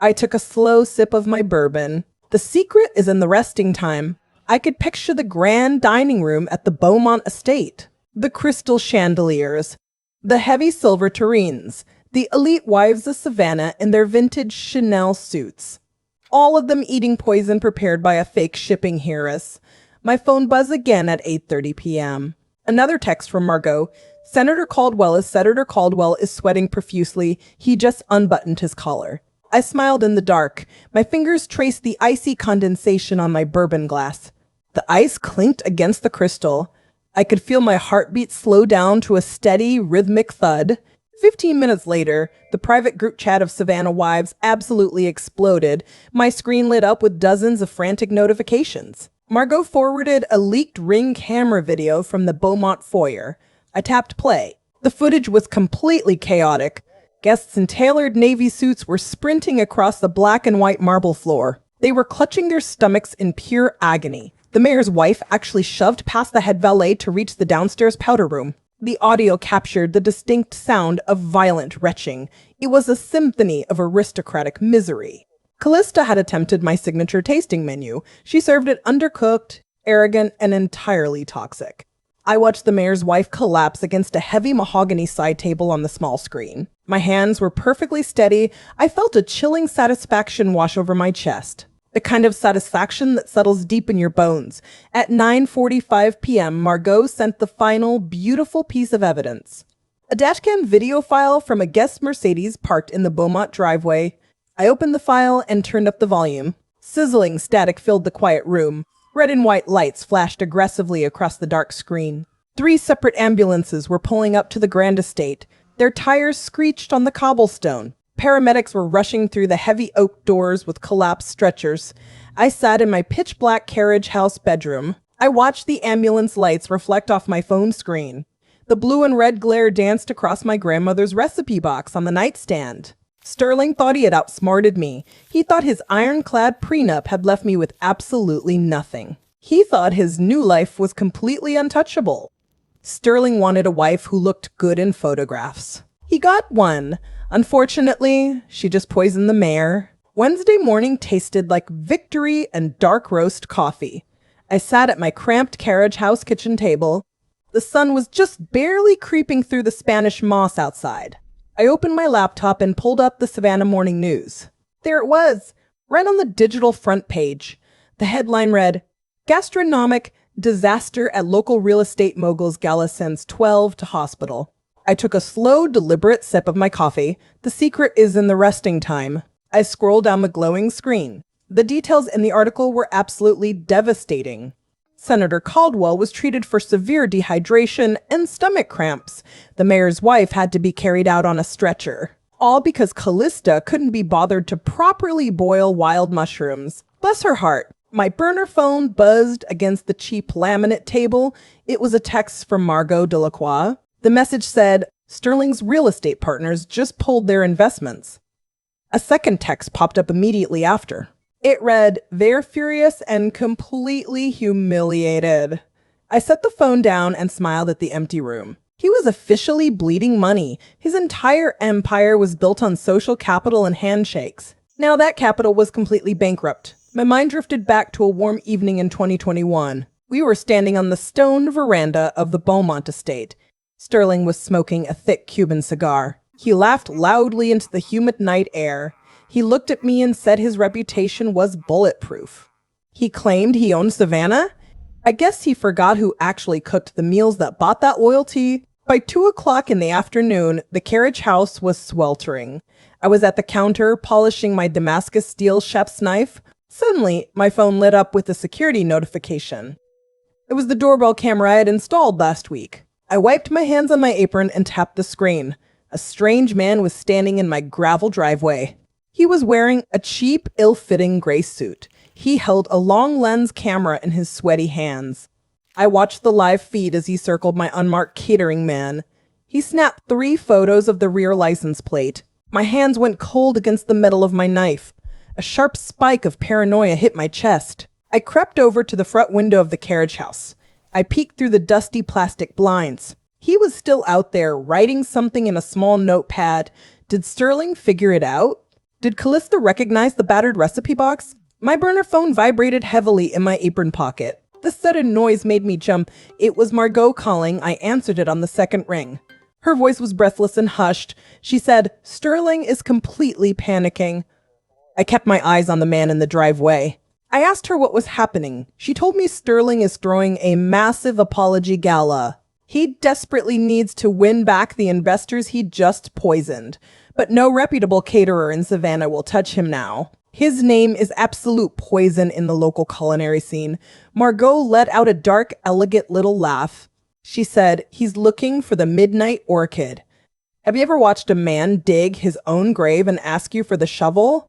I took a slow sip of my bourbon. The secret is in the resting time. I could picture the grand dining room at the Beaumont estate. The crystal chandeliers, the heavy silver tureens, the elite wives of Savannah in their vintage Chanel suits. All of them eating poison prepared by a fake shipping heiress. My phone buzzed again at 8:30 p.m. Another text from Margot. Senator Caldwell is sweating profusely. He just unbuttoned his collar. I smiled in the dark. My fingers traced the icy condensation on my bourbon glass. The ice clinked against the crystal. I could feel my heartbeat slow down to a steady, rhythmic thud. 15 minutes later, the private group chat of Savannah wives absolutely exploded. My screen lit up with dozens of frantic notifications. Margot forwarded a leaked Ring camera video from the Beaumont foyer. I tapped play. The footage was completely chaotic. Guests in tailored navy suits were sprinting across the black and white marble floor. They were clutching their stomachs in pure agony. The mayor's wife actually shoved past the head valet to reach the downstairs powder room. The audio captured the distinct sound of violent retching. It was a symphony of aristocratic misery. Callista had attempted my signature tasting menu. She served it undercooked, arrogant, and entirely toxic. I watched the mayor's wife collapse against a heavy mahogany side table on the small screen. My hands were perfectly steady. I felt a chilling satisfaction wash over my chest. The kind of satisfaction that settles deep in your bones. At 9:45 p.m., Margot sent the final, beautiful piece of evidence. A dashcam video file from a guest Mercedes parked in the Beaumont driveway. I opened the file and turned up the volume. Sizzling static filled the quiet room. Red and white lights flashed aggressively across the dark screen. 3 separate ambulances were pulling up to the grand estate. Their tires screeched on the cobblestone. Paramedics were rushing through the heavy oak doors with collapsed stretchers. I sat in my pitch-black carriage house bedroom. I watched the ambulance lights reflect off my phone screen. The blue and red glare danced across my grandmother's recipe box on the nightstand. Sterling thought he had outsmarted me. He thought his ironclad prenup had left me with absolutely nothing. He thought his new life was completely untouchable. Sterling wanted a wife who looked good in photographs. He got one. Unfortunately, she just poisoned the mayor. Wednesday morning tasted like victory and dark roast coffee. I sat at my cramped carriage house kitchen table. The sun was just barely creeping through the Spanish moss outside. I opened my laptop and pulled up the Savannah Morning News. There it was, right on the digital front page. The headline read, Gastronomic Disaster at Local Real Estate Mogul's Gala Sends 12 to Hospital. I took a slow, deliberate sip of my coffee. The secret is in the resting time. I scrolled down the glowing screen. The details in the article were absolutely devastating. Senator Caldwell was treated for severe dehydration and stomach cramps. The mayor's wife had to be carried out on a stretcher. All because Callista couldn't be bothered to properly boil wild mushrooms. Bless her heart. My burner phone buzzed against the cheap laminate table. It was a text from Margot Delacroix. The message said, Sterling's real estate partners just pulled their investments. A second text popped up immediately after. It read, They're furious and completely humiliated. I set the phone down and smiled at the empty room. He was officially bleeding money. His entire empire was built on social capital and handshakes. Now that capital was completely bankrupt. My mind drifted back to a warm evening in 2021. We were standing on the stone veranda of the Beaumont estate. Sterling was smoking a thick Cuban cigar. He laughed loudly into the humid night air. He looked at me and said his reputation was bulletproof. He claimed he owned Savannah? I guess he forgot who actually cooked the meals that bought that loyalty. By 2 o'clock in the afternoon, the carriage house was sweltering. I was at the counter polishing my Damascus steel chef's knife. Suddenly, my phone lit up with a security notification. It was the doorbell camera I had installed last week. I wiped my hands on my apron and tapped the screen. A strange man was standing in my gravel driveway. He was wearing a cheap, ill-fitting gray suit. He held a long-lens camera in his sweaty hands. I watched the live feed as he circled my unmarked catering man. He snapped 3 photos of the rear license plate. My hands went cold against the metal of my knife. A sharp spike of paranoia hit my chest. I crept over to the front window of the carriage house. I peeked through the dusty plastic blinds. He was still out there, writing something in a small notepad. Did Sterling figure it out? Did Callista recognize the battered recipe box? My burner phone vibrated heavily in my apron pocket. The sudden noise made me jump. It was Margot calling. I answered it on the second ring. Her voice was breathless and hushed. She said, Sterling is completely panicking. I kept my eyes on the man in the driveway. I asked her what was happening. She told me Sterling is throwing a massive apology gala. He desperately needs to win back the investors he just poisoned. But no reputable caterer in Savannah will touch him now. His name is absolute poison in the local culinary scene. Margot let out a dark, elegant little laugh. She said, he's looking for the midnight orchid. Have you ever watched a man dig his own grave and ask you for the shovel?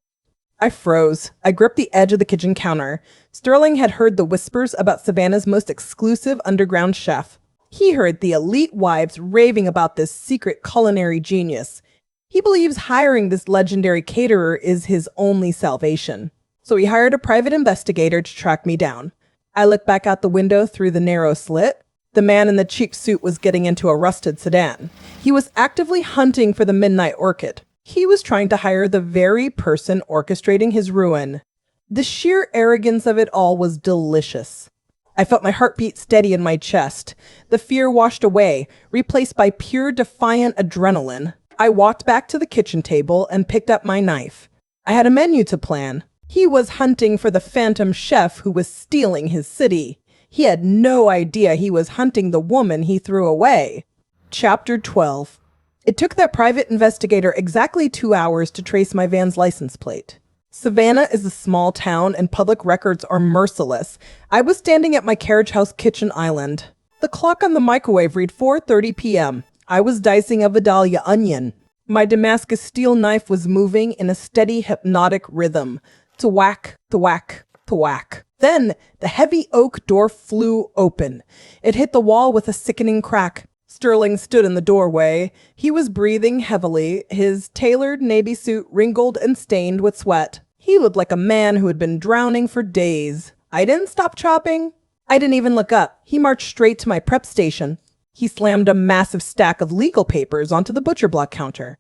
I froze. I gripped the edge of the kitchen counter. Sterling had heard the whispers about Savannah's most exclusive underground chef. He heard the elite wives raving about this secret culinary genius. He believes hiring this legendary caterer is his only salvation. So he hired a private investigator to track me down. I looked back out the window through the narrow slit. The man in the cheap suit was getting into a rusted sedan. He was actively hunting for the midnight orchid. He was trying to hire the very person orchestrating his ruin. The sheer arrogance of it all was delicious. I felt my heartbeat steady in my chest. The fear washed away, replaced by pure defiant adrenaline. I walked back to the kitchen table and picked up my knife. I had a menu to plan. He was hunting for the phantom chef who was stealing his city. He had no idea he was hunting the woman he threw away. Chapter 12. It took that private investigator exactly 2 hours to trace my van's license plate. Savannah is a small town and public records are merciless. I was standing at my carriage house kitchen island. The clock on the microwave read 4:30 p.m. I was dicing a Vidalia onion. My Damascus steel knife was moving in a steady hypnotic rhythm. To whack, to whack, to whack. Then the heavy oak door flew open. It hit the wall with a sickening crack. Sterling stood in the doorway. He was breathing heavily, his tailored navy suit wrinkled and stained with sweat. He looked like a man who had been drowning for days. I didn't stop chopping. I didn't even look up. He marched straight to my prep station. He slammed a massive stack of legal papers onto the butcher block counter.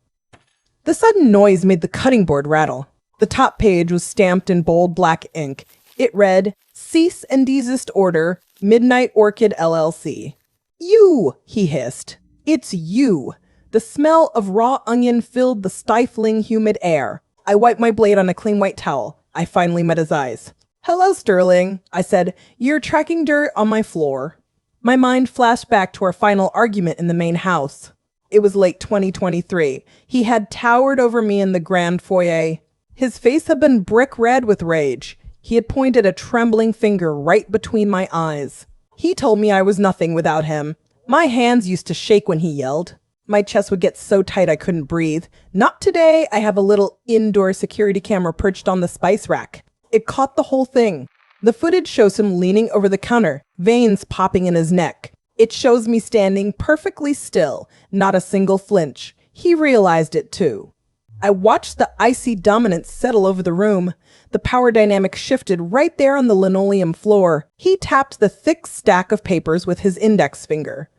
The sudden noise made the cutting board rattle. The top page was stamped in bold black ink. It read, Cease and desist order, Midnight Orchid LLC. You, he hissed. It's you. The smell of raw onion filled the stifling, humid air. I wiped my blade on a clean white towel. I finally met his eyes. "Hello, Sterling," I said. "You're tracking dirt on my floor." My mind flashed back to our final argument in the main house. It was late 2023. He had towered over me in the grand foyer. His face had been brick red with rage. He had pointed a trembling finger right between my eyes. He told me I was nothing without him. My hands used to shake when he yelled. My chest would get so tight I couldn't breathe. Not today. I have a little indoor security camera perched on the spice rack. It caught the whole thing. The footage shows him leaning over the counter, veins popping in his neck. It shows me standing perfectly still, not a single flinch. He realized it too. I watched the icy dominance settle over the room. The power dynamic shifted right there on the linoleum floor. He tapped the thick stack of papers with his index finger.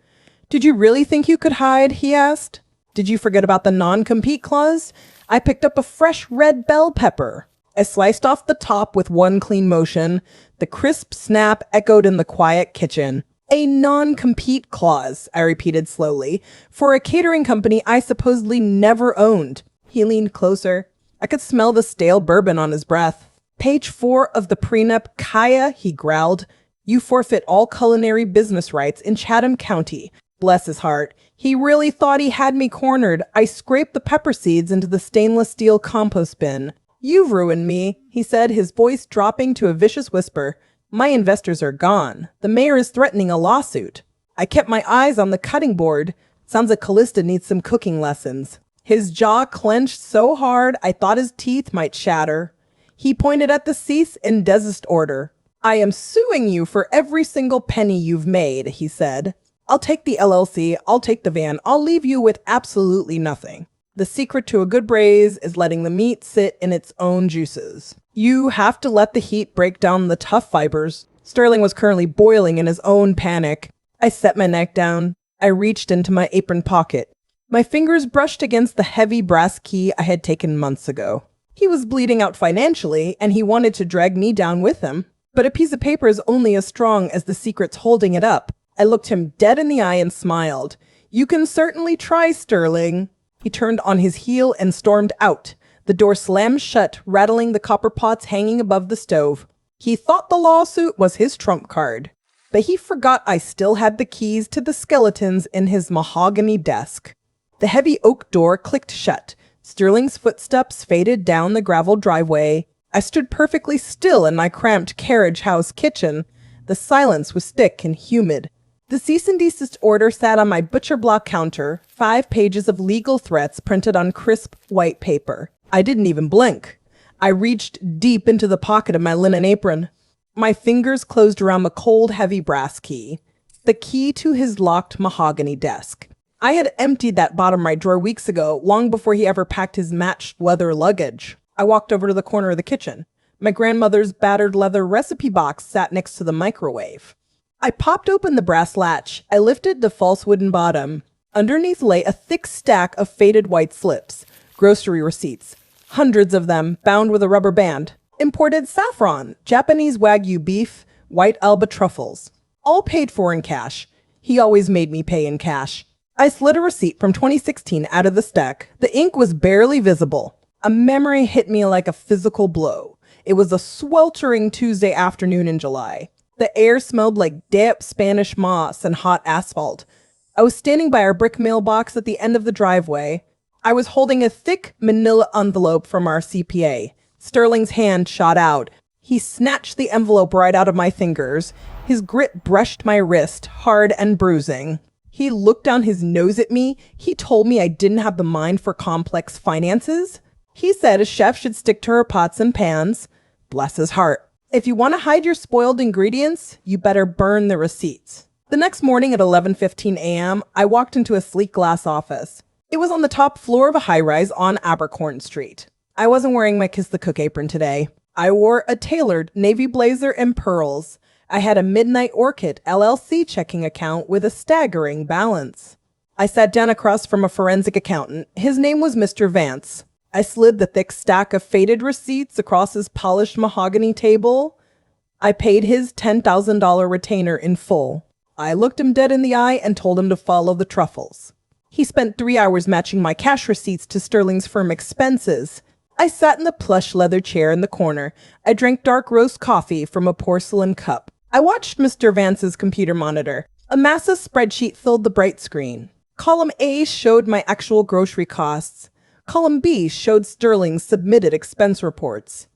"Did you really think you could hide?" he asked. "Did you forget about the non-compete clause?" I picked up a fresh red bell pepper. I sliced off the top with one clean motion. The crisp snap echoed in the quiet kitchen. "A non-compete clause," I repeated slowly, "for a catering company I supposedly never owned." He leaned closer. I could smell the stale bourbon on his breath. "Page 4 of the prenup, Kaya," he growled. "You forfeit all culinary business rights in Chatham County." Bless his heart. He really thought he had me cornered. I scraped the pepper seeds into the stainless steel compost bin. "You've ruined me," he said, his voice dropping to a vicious whisper. "My investors are gone. The mayor is threatening a lawsuit." I kept my eyes on the cutting board. Sounds like Callista needs some cooking lessons. His jaw clenched so hard I thought his teeth might shatter. He pointed at the cease and desist order. "I am suing you for every single penny you've made," he said. "I'll take the LLC, I'll take the van, I'll leave you with absolutely nothing. The secret to a good braise is letting the meat sit in its own juices. You have to let the heat break down the tough fibers." Sterling was currently boiling in his own panic. I set my neck down. I reached into my apron pocket. My fingers brushed against the heavy brass key I had taken months ago. He was bleeding out financially, and he wanted to drag me down with him. But a piece of paper is only as strong as the secrets holding it up. I looked him dead in the eye and smiled. "You can certainly try, Sterling." He turned on his heel and stormed out. The door slammed shut, rattling the copper pots hanging above the stove. He thought the lawsuit was his trump card. But he forgot I still had the keys to the skeletons in his mahogany desk. The heavy oak door clicked shut. Sterling's footsteps faded down the gravel driveway. I stood perfectly still in my cramped carriage house kitchen. The silence was thick and humid. The cease and desist order sat on my butcher block counter, 5 pages of legal threats printed on crisp white paper. I didn't even blink. I reached deep into the pocket of my linen apron. My fingers closed around the cold, heavy brass key, the key to his locked mahogany desk. I had emptied that bottom right drawer weeks ago, long before he ever packed his matched leather luggage. I walked over to the corner of the kitchen. My grandmother's battered leather recipe box sat next to the microwave. I popped open the brass latch. I lifted the false wooden bottom. Underneath lay a thick stack of faded white slips, grocery receipts, hundreds of them bound with a rubber band. Imported saffron, Japanese Wagyu beef, white Alba truffles. All paid for in cash. He always made me pay in cash. I slid a receipt from 2016 out of the stack. The ink was barely visible. A memory hit me like a physical blow. It was a sweltering Tuesday afternoon in July. The air smelled like damp Spanish moss and hot asphalt. I was standing by our brick mailbox at the end of the driveway. I was holding a thick manila envelope from our CPA. Sterling's hand shot out. He snatched the envelope right out of my fingers. His grit brushed my wrist, hard and bruising. He looked down his nose at me. He told me I didn't have the mind for complex finances. He said a chef should stick to her pots and pans. Bless his heart. If you want to hide your spoiled ingredients, you better burn the receipts. The next morning at 11:15 a.m., I walked into a sleek glass office. It was on the top floor of a high-rise on Abercorn Street. I wasn't wearing my Kiss the Cook apron today. I wore a tailored navy blazer and pearls. I had a Midnight Orchid LLC checking account with a staggering balance. I sat down across from a forensic accountant. His name was Mr. Vance. I slid the thick stack of faded receipts across his polished mahogany table. I paid his $10,000 retainer in full. I looked him dead in the eye and told him to follow the truffles. He spent 3 hours matching my cash receipts to Sterling's firm expenses. I sat in the plush leather chair in the corner. I drank dark roast coffee from a porcelain cup. I watched Mr. Vance's computer monitor. A massive spreadsheet filled the bright screen. Column A showed my actual grocery costs. Column B showed Sterling's submitted expense reports.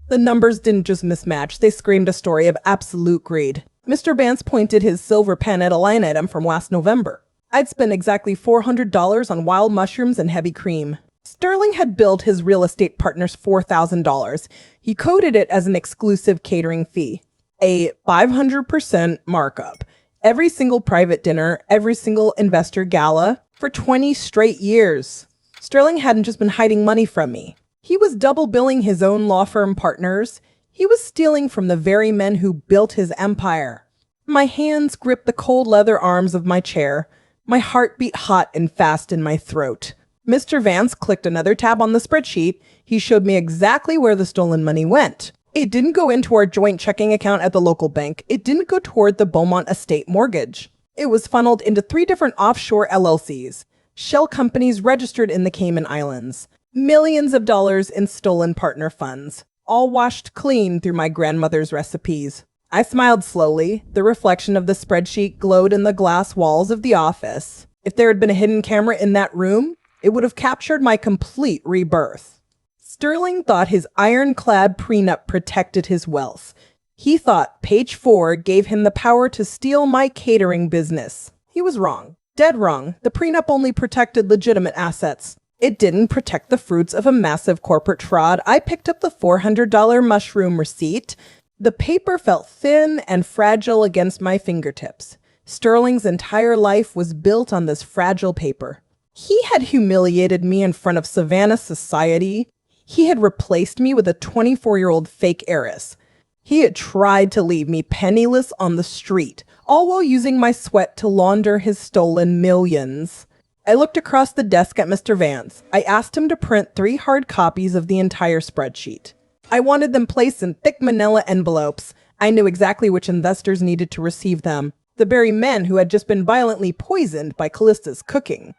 The numbers didn't just mismatch, they screamed a story of absolute greed. Mr. Vance pointed his silver pen at a line item from last November. I'd spent exactly $400 on wild mushrooms and heavy cream. Sterling had billed his real estate partners $4,000. He coded it as an exclusive catering fee. A 500% markup. Every single private dinner, every single investor gala for 20 straight years. Sterling hadn't just been hiding money from me. He was double billing his own law firm partners. He was stealing from the very men who built his empire. My hands gripped the cold leather arms of my chair. My heart beat hot and fast in my throat. Mr. Vance clicked another tab on the spreadsheet. He showed me exactly where the stolen money went. It didn't go into our joint checking account at the local bank. It didn't go toward the Beaumont estate mortgage. It was funneled into 3 different offshore LLCs, shell companies registered in the Cayman Islands. Millions of dollars in stolen partner funds, all washed clean through my grandmother's recipes. I smiled slowly. The reflection of the spreadsheet glowed in the glass walls of the office. If there had been a hidden camera in that room, it would have captured my complete rebirth. Sterling thought his ironclad prenup protected his wealth. He thought page 4 gave him the power to steal my catering business. He was wrong. Dead wrong. The prenup only protected legitimate assets. It didn't protect the fruits of a massive corporate fraud. I picked up the $400 mushroom receipt. The paper felt thin and fragile against my fingertips. Sterling's entire life was built on this fragile paper. He had humiliated me in front of Savannah society. He had replaced me with a 24-year-old fake heiress. He had tried to leave me penniless on the street, all while using my sweat to launder his stolen millions. I looked across the desk at Mr. Vance. I asked him to print 3 hard copies of the entire spreadsheet. I wanted them placed in thick manila envelopes. I knew exactly which investors needed to receive them. The very men who had just been violently poisoned by Callista's cooking.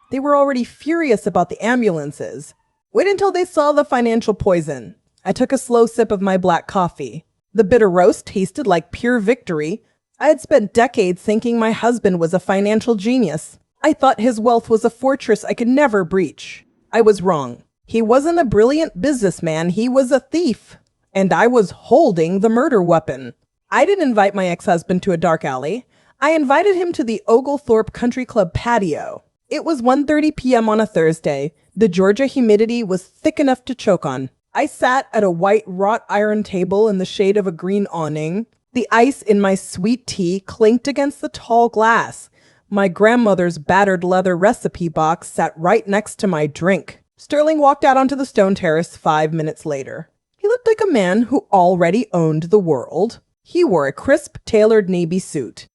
They were already furious about the ambulances. Wait until they saw the financial poison. I took a slow sip of my black coffee. The bitter roast tasted like pure victory. I had spent decades thinking my husband was a financial genius. I thought his wealth was a fortress I could never breach. I was wrong. He wasn't a brilliant businessman, he was a thief. And I was holding the murder weapon. I didn't invite my ex-husband to a dark alley. I invited him to the Oglethorpe Country Club patio. It was 1:30 p.m. on a Thursday. The Georgia humidity was thick enough to choke on. I sat at a white wrought iron table in the shade of a green awning. The ice in my sweet tea clinked against the tall glass. My grandmother's battered leather recipe box sat right next to my drink. Sterling walked out onto the stone terrace 5 minutes later. He looked like a man who already owned the world. He wore a crisp, tailored navy suit.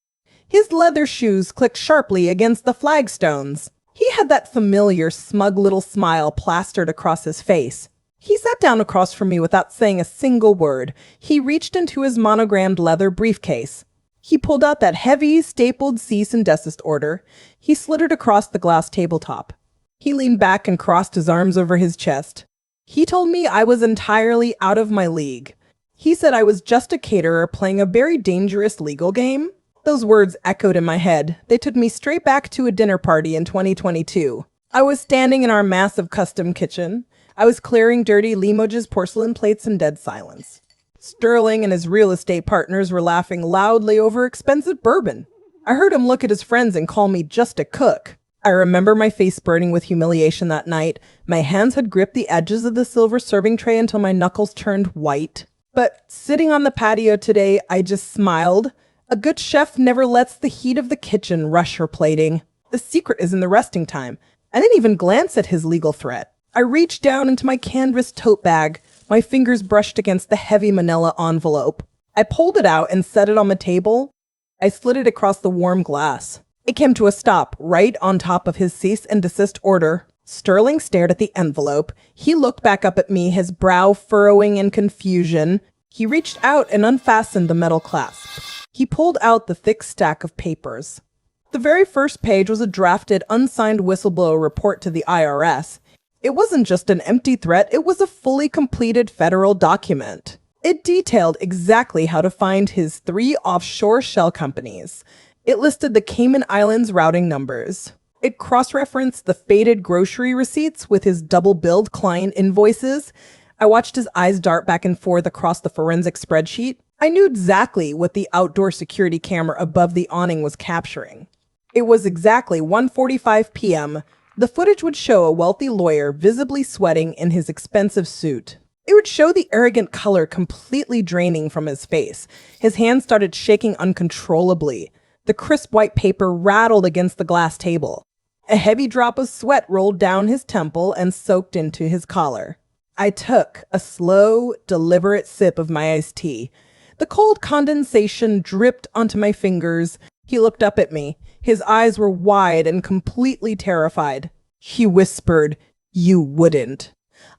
His leather shoes clicked sharply against the flagstones. He had that familiar, smug little smile plastered across his face. He sat down across from me without saying a single word. He reached into his monogrammed leather briefcase. He pulled out that heavy, stapled cease and desist order. He slid it across the glass tabletop. He leaned back and crossed his arms over his chest. He told me I was entirely out of my league. He said I was just a caterer playing a very dangerous legal game. Those words echoed in my head. They took me straight back to a dinner party in 2022. I was standing in our massive custom kitchen. I was clearing dirty Limoges porcelain plates in dead silence. Sterling and his real estate partners were laughing loudly over expensive bourbon. I heard him look at his friends and call me just a cook. I remember my face burning with humiliation that night. My hands had gripped the edges of the silver serving tray until my knuckles turned white. But sitting on the patio today, I just smiled. A good chef never lets the heat of the kitchen rush her plating. The secret is in the resting time. I didn't even glance at his legal threat. I reached down into my canvas tote bag. My fingers brushed against the heavy manila envelope. I pulled it out and set it on the table. I slid it across the warm glass. It came to a stop right on top of his cease and desist order. Sterling stared at the envelope. He looked back up at me, his brow furrowing in confusion. He reached out and unfastened the metal clasp. He pulled out the thick stack of papers. The very first page was a drafted, unsigned whistleblower report to the IRS. It wasn't just an empty threat, it was a fully completed federal document. It detailed exactly how to find his 3 offshore shell companies. It listed the Cayman Islands routing numbers. It cross-referenced the faded grocery receipts with his double-billed client invoices. I watched his eyes dart back and forth across the forensic spreadsheet. I knew exactly what the outdoor security camera above the awning was capturing. It was exactly 1:45 p.m. The footage would show a wealthy lawyer visibly sweating in his expensive suit. It would show the arrogant color completely draining from his face. His hands started shaking uncontrollably. The crisp white paper rattled against the glass table. A heavy drop of sweat rolled down his temple and soaked into his collar. I took a slow, deliberate sip of my iced tea. The cold condensation dripped onto my fingers. He looked up at me. His eyes were wide and completely terrified. He whispered, "You wouldn't."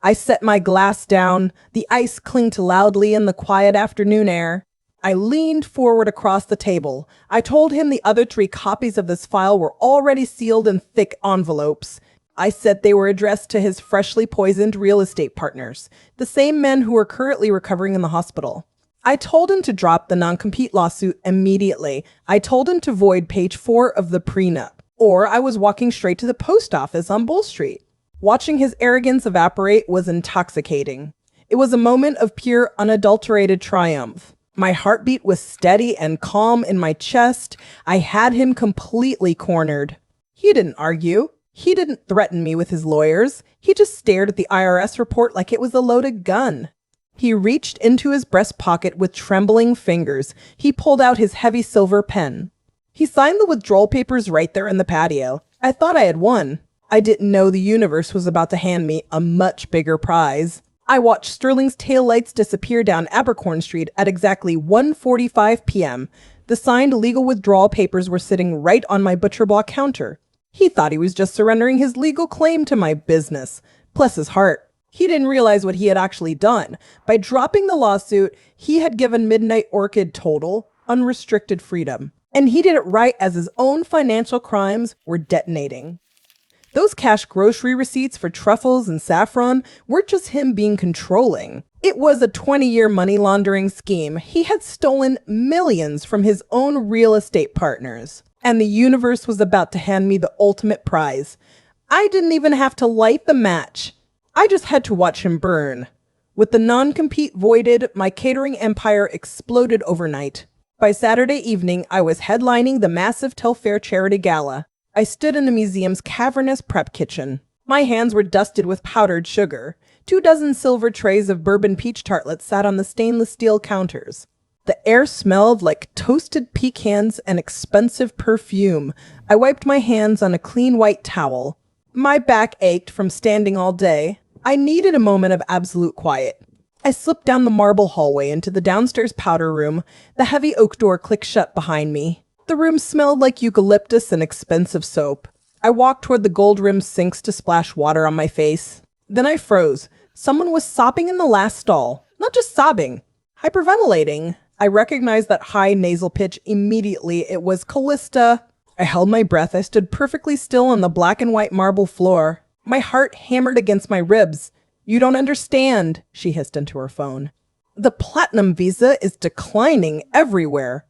I set my glass down. The ice clinked loudly in the quiet afternoon air. I leaned forward across the table. I told him the other 3 copies of this file were already sealed in thick envelopes. I said they were addressed to his freshly poisoned real estate partners, the same men who are currently recovering in the hospital. I told him to drop the non-compete lawsuit immediately. I told him to void page 4 of the prenup, or I was walking straight to the post office on Bull Street. Watching his arrogance evaporate was intoxicating. It was a moment of pure, unadulterated triumph. My heartbeat was steady and calm in my chest. I had him completely cornered. He didn't argue. He didn't threaten me with his lawyers. He just stared at the IRS report like it was a loaded gun. He reached into his breast pocket with trembling fingers. He pulled out his heavy silver pen. He signed the withdrawal papers right there in the patio. I thought I had won. I didn't know the universe was about to hand me a much bigger prize. I watched Sterling's taillights disappear down Abercorn Street at exactly 1:45 p.m. The signed legal withdrawal papers were sitting right on my butcher block counter. He thought he was just surrendering his legal claim to my business. Bless his heart. He didn't realize what he had actually done. By dropping the lawsuit, he had given Midnight Orchid total, unrestricted freedom. And he did it right as his own financial crimes were detonating. Those cash grocery receipts for truffles and saffron weren't just him being controlling. It was a 20-year money laundering scheme. He had stolen millions from his own real estate partners. And the universe was about to hand me the ultimate prize. I didn't even have to light the match. I just had to watch him burn. With the non-compete voided, my catering empire exploded overnight. By Saturday evening, I was headlining the massive Telfair Charity Gala. I stood in the museum's cavernous prep kitchen. My hands were dusted with powdered sugar. 24 silver trays of bourbon peach tartlets sat on the stainless steel counters. The air smelled like toasted pecans and expensive perfume. I wiped my hands on a clean white towel. My back ached from standing all day. I needed a moment of absolute quiet. I slipped down the marble hallway into the downstairs powder room. The heavy oak door clicked shut behind me. The room smelled like eucalyptus and expensive soap. I walked toward the gold-rimmed sinks to splash water on my face. Then I froze. Someone was sobbing in the last stall. Not just sobbing, hyperventilating. I recognized that high nasal pitch immediately. It was Callista. I held my breath. I stood perfectly still on the black and white marble floor. My heart hammered against my ribs. "You don't understand," she hissed into her phone. "The platinum visa is declining everywhere."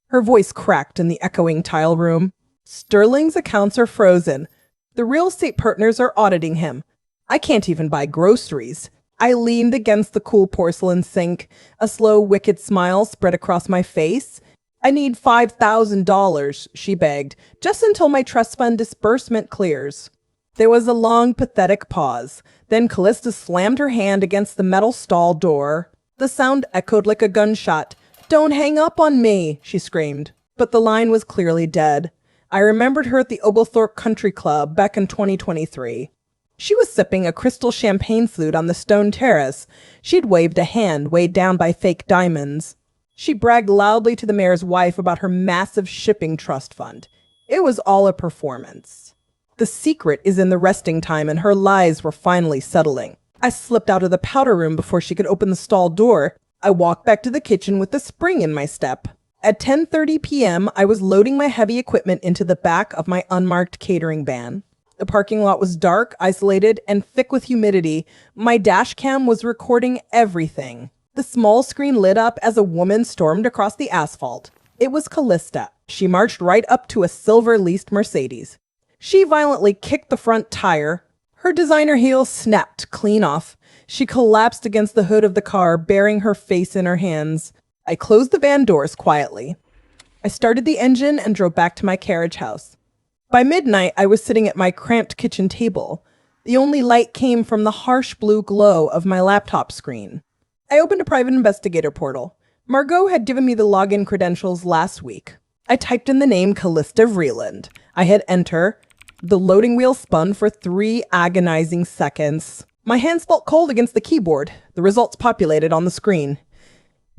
Her voice cracked in the echoing tile room. "Sterling's accounts are frozen. The real estate partners are auditing him. I can't even buy groceries." I leaned against the cool porcelain sink. A slow, wicked smile spread across my face. "I need $5,000, she begged, "just until my trust fund disbursement clears." There was a long, pathetic pause. Then Callista slammed her hand against the metal stall door. The sound echoed like a gunshot. "Don't hang up on me," she screamed. But the line was clearly dead. I remembered her at the Oglethorpe Country Club back in 2023. She was sipping a crystal champagne flute on the stone terrace. She'd waved a hand weighed down by fake diamonds. She bragged loudly to the mayor's wife about her massive shipping trust fund. It was all a performance. The secret is in the resting time, and her lies were finally settling. I slipped out of the powder room before she could open the stall door. I walked back to the kitchen with a spring in my step. At 10:30 p.m., I was loading my heavy equipment into the back of my unmarked catering van. The parking lot was dark, isolated, and thick with humidity. My dash cam was recording everything. The small screen lit up as a woman stormed across the asphalt. It was Callista. She marched right up to a silver-leased Mercedes. She violently kicked the front tire. Her designer heels snapped clean off. She collapsed against the hood of the car, burying her face in her hands. I closed the van doors quietly. I started the engine and drove back to my carriage house. By midnight, I was sitting at my cramped kitchen table. The only light came from the harsh blue glow of my laptop screen. I opened a private investigator portal. Margot had given me the login credentials last week. I typed in the name Callista Vreeland. I hit enter. The loading wheel spun for 3 agonizing seconds. My hands felt cold against the keyboard. The results populated on the screen.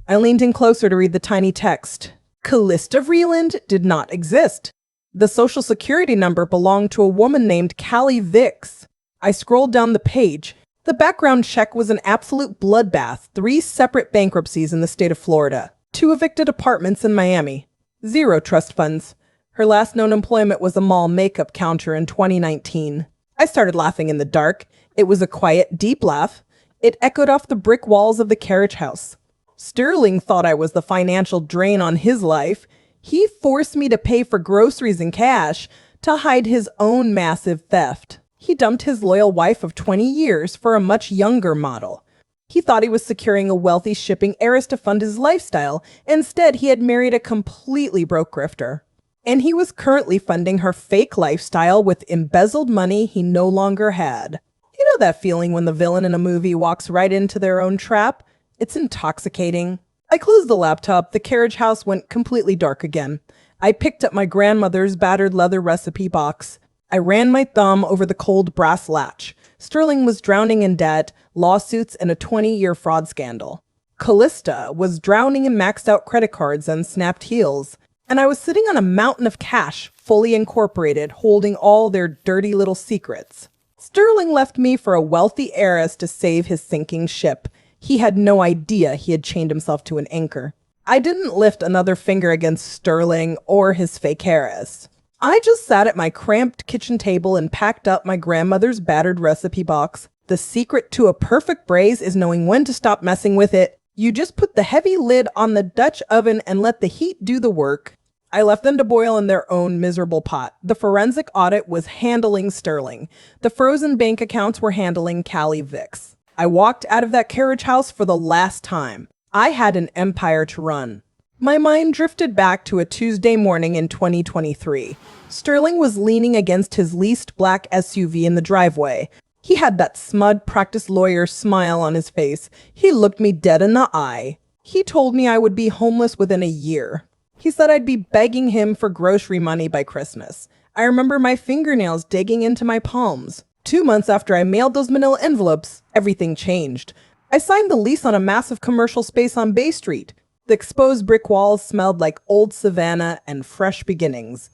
I leaned in closer to read the tiny text. Callista Vreeland did not exist. The social security number belonged to a woman named Callie Vicks. I scrolled down the page. The background check was an absolute bloodbath. 3 separate bankruptcies in the state of Florida. 2 evicted apartments in Miami. 0 trust funds. Her last known employment was a mall makeup counter in 2019. I started laughing in the dark. It was a quiet, deep laugh. It echoed off the brick walls of the carriage house. Sterling thought I was the financial drain on his life. He forced me to pay for groceries in cash to hide his own massive theft. He dumped his loyal wife of 20 years for a much younger model. He thought he was securing a wealthy shipping heiress to fund his lifestyle. Instead, he had married a completely broke grifter. And he was currently funding her fake lifestyle with embezzled money he no longer had. You know that feeling when the villain in a movie walks right into their own trap? It's intoxicating. I closed the laptop. The carriage house went completely dark again. I picked up my grandmother's battered leather recipe box. I ran my thumb over the cold brass latch. Sterling was drowning in debt, lawsuits, and a 20-year fraud scandal. Callista was drowning in maxed out credit cards and snapped heels. And I was sitting on a mountain of cash, fully incorporated, holding all their dirty little secrets. Sterling left me for a wealthy heiress to save his sinking ship. He had no idea he had chained himself to an anchor. I didn't lift another finger against Sterling or his fake heiress. I just sat at my cramped kitchen table and packed up my grandmother's battered recipe box. The secret to a perfect braise is knowing when to stop messing with it. You just put the heavy lid on the Dutch oven and let the heat do the work. I left them to boil in their own miserable pot. The forensic audit was handling Sterling. The frozen bank accounts were handling Callie Vicks. I walked out of that carriage house for the last time. I had an empire to run. My mind drifted back to a Tuesday morning in 2023. Sterling was leaning against his leased black SUV in the driveway. He had that smug practice lawyer smile on his face. He looked me dead in the eye. He told me I would be homeless within a year. He said I'd be begging him for grocery money by Christmas. I remember my fingernails digging into my palms. 2 months after I mailed those manila envelopes, everything changed. I signed the lease on a massive commercial space on Bay Street. The exposed brick walls smelled like old Savannah and fresh beginnings.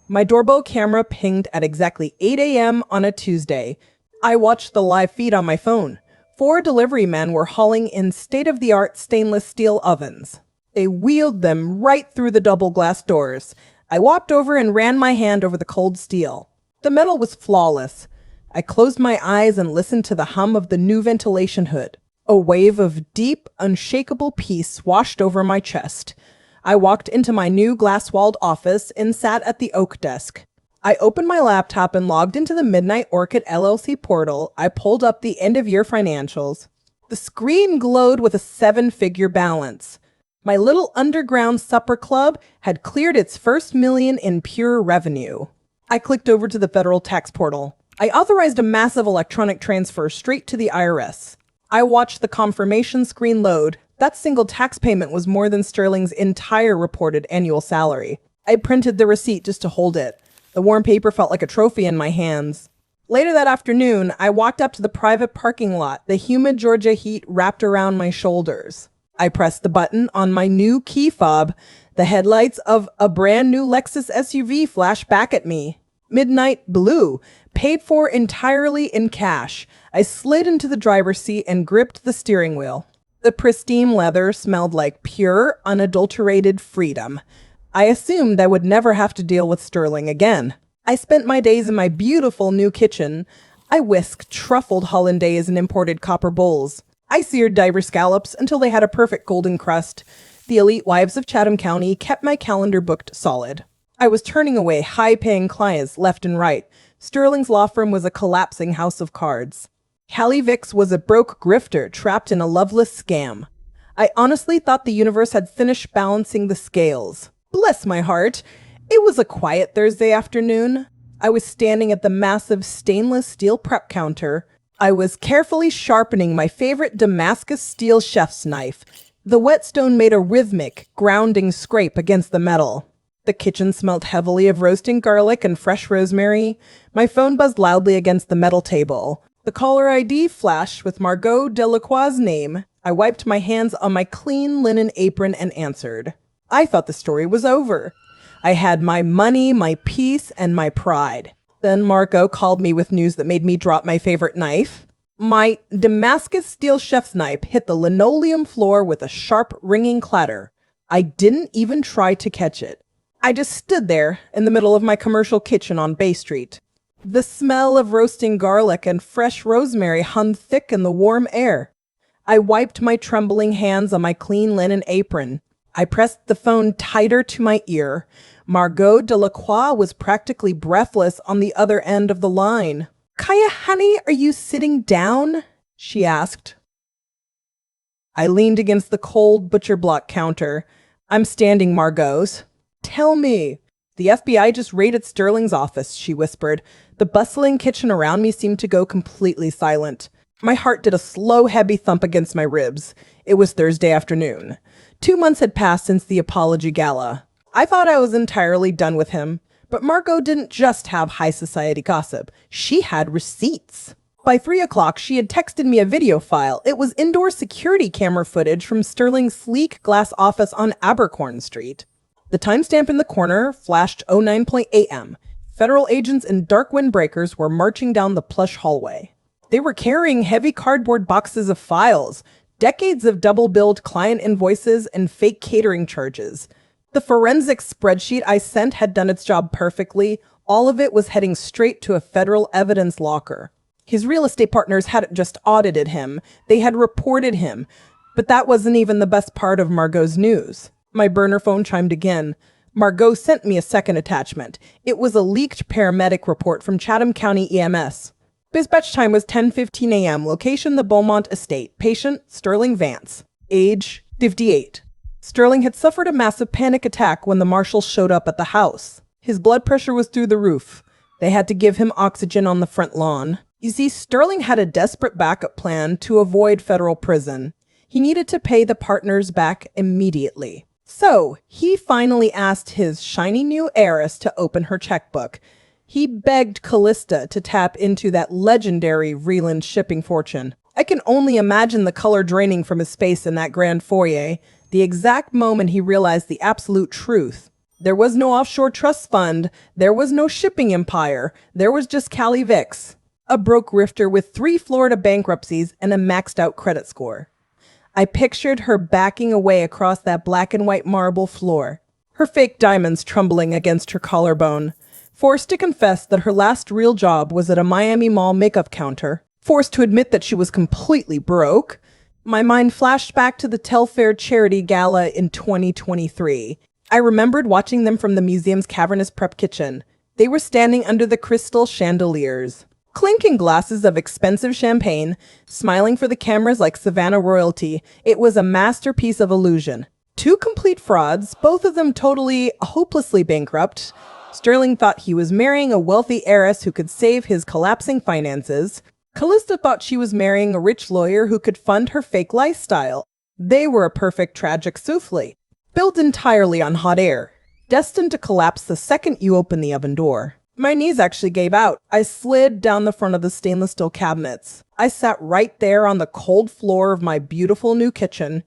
My doorbell camera pinged at exactly 8 a.m. on a Tuesday. I watched the live feed on my phone. 4 delivery men were hauling in state-of-the-art stainless steel ovens. They wheeled them right through the double glass doors. I walked over and ran my hand over the cold steel. The metal was flawless. I closed my eyes and listened to the hum of the new ventilation hood. A wave of deep, unshakable peace washed over my chest. I walked into my new glass-walled office and sat at the oak desk. I opened my laptop and logged into the Midnight Orchid LLC portal. I pulled up the end-of-year financials. The screen glowed with a 7-figure balance. My little underground supper club had cleared its first million in pure revenue. I clicked over to the federal tax portal. I authorized a massive electronic transfer straight to the IRS. I watched the confirmation screen load. That single tax payment was more than Sterling's entire reported annual salary. I printed the receipt just to hold it. The warm paper felt like a trophy in my hands. Later that afternoon, I walked up to the private parking lot. The humid Georgia heat wrapped around my shoulders. I pressed the button on my new key fob. The headlights of a brand new Lexus SUV flashed back at me. Midnight blue, paid for entirely in cash. I slid into the driver's seat and gripped the steering wheel. The pristine leather smelled like pure, unadulterated freedom. I assumed I would never have to deal with Sterling again. I spent my days in my beautiful new kitchen. I whisked truffled hollandaise in imported copper bowls. I seared diver scallops until they had a perfect golden crust. The elite wives of Chatham County kept my calendar booked solid. I was turning away high-paying clients left and right. Sterling's law firm was a collapsing house of cards. Callie Vicks was a broke grifter trapped in a loveless scam. I honestly thought the universe had finished balancing the scales. Bless my heart. It was a quiet Thursday afternoon. I was standing at the massive stainless steel prep counter. I was carefully sharpening my favorite Damascus steel chef's knife. The whetstone made a rhythmic, grounding scrape against the metal. The kitchen smelled heavily of roasting garlic and fresh rosemary. My phone buzzed loudly against the metal table. The caller ID flashed with Margot Delacroix's name. I wiped my hands on my clean linen apron and answered. I thought the story was over. I had my money, my peace, and my pride. Then Margot called me with news that made me drop my favorite knife. My Damascus steel chef's knife hit the linoleum floor with a sharp, ringing clatter. I didn't even try to catch it. I just stood there in the middle of my commercial kitchen on Bay Street. The smell of roasting garlic and fresh rosemary hung thick in the warm air. I wiped my trembling hands on my clean linen apron. I pressed the phone tighter to my ear. Margot Delacroix was practically breathless on the other end of the line. "Kaya, honey, are you sitting down?" she asked. I leaned against the cold butcher block counter. "I'm standing, Margot's." "Tell me." "The FBI just raided Sterling's office," she whispered. The bustling kitchen around me seemed to go completely silent. My heart did a slow, heavy thump against my ribs. It was Thursday afternoon. 2 months had passed since the apology gala. I thought I was entirely done with him, but Margot didn't just have high society gossip. She had receipts. By 3 o'clock, she had texted me a video file. It was indoor security camera footage from Sterling's sleek glass office on Abercorn Street. The timestamp in the corner flashed 09 a.m. Federal agents in dark windbreakers were marching down the plush hallway. They were carrying heavy cardboard boxes of files, decades of double-billed client invoices, and fake catering charges. The forensic spreadsheet I sent had done its job perfectly. All of it was heading straight to a federal evidence locker. His real estate partners hadn't just audited him, they had reported him. But that wasn't even the best part of Margot's news. My burner phone chimed again. Margot sent me a second attachment. It was a leaked paramedic report from Chatham County EMS. Dispatch time was 10:15 a.m. Location, the Beaumont Estate. Patient, Sterling Vance. Age, 58. Sterling had suffered a massive panic attack when the marshals showed up at the house. His blood pressure was through the roof. They had to give him oxygen on the front lawn. You see, Sterling had a desperate backup plan to avoid federal prison. He needed to pay the partners back immediately. So, he finally asked his shiny new heiress to open her checkbook. He begged Callista to tap into that legendary Vreeland shipping fortune. I can only imagine the color draining from his face in that grand foyer, the exact moment he realized the absolute truth. There was no offshore trust fund, there was no shipping empire, there was just Callie Vicks, a broke grifter with 3 Florida bankruptcies and a maxed out credit score. I pictured her backing away across that black and white marble floor, her fake diamonds trembling against her collarbone, forced to confess that her last real job was at a Miami Mall makeup counter, forced to admit that she was completely broke. My mind flashed back to the Telfair Charity Gala in 2023. I remembered watching them from the museum's cavernous prep kitchen. They were standing under the crystal chandeliers, clinking glasses of expensive champagne, smiling for the cameras like Savannah royalty. It was a masterpiece of illusion. 2 complete frauds, both of them totally, hopelessly bankrupt. Sterling thought he was marrying a wealthy heiress who could save his collapsing finances. Callista thought she was marrying a rich lawyer who could fund her fake lifestyle. They were a perfect tragic souffle, built entirely on hot air, destined to collapse the second you open the oven door. My knees actually gave out. I slid down the front of the stainless steel cabinets. I sat right there on the cold floor of my beautiful new kitchen.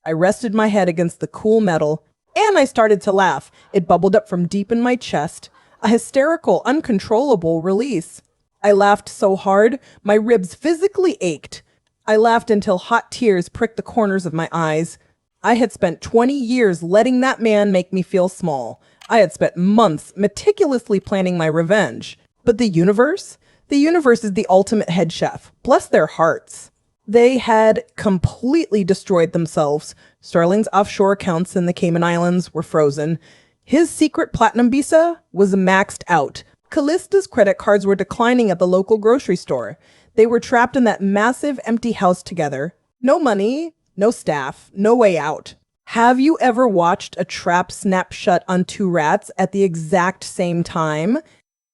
I rested my head against the cool metal, and I started to laugh. It bubbled up from deep in my chest, a hysterical, uncontrollable release. I laughed so hard, my ribs physically ached. I laughed until hot tears pricked the corners of my eyes. I had spent 20 years letting that man make me feel small. I had spent months meticulously planning my revenge. But the universe? The universe is the ultimate head chef. Bless their hearts. They had completely destroyed themselves. Sterling's offshore accounts in the Cayman Islands were frozen. His secret platinum visa was maxed out. Callista's credit cards were declining at the local grocery store. They were trapped in that massive empty house together. No money, no staff, no way out. Have you ever watched a trap snap shut on two rats at the exact same time?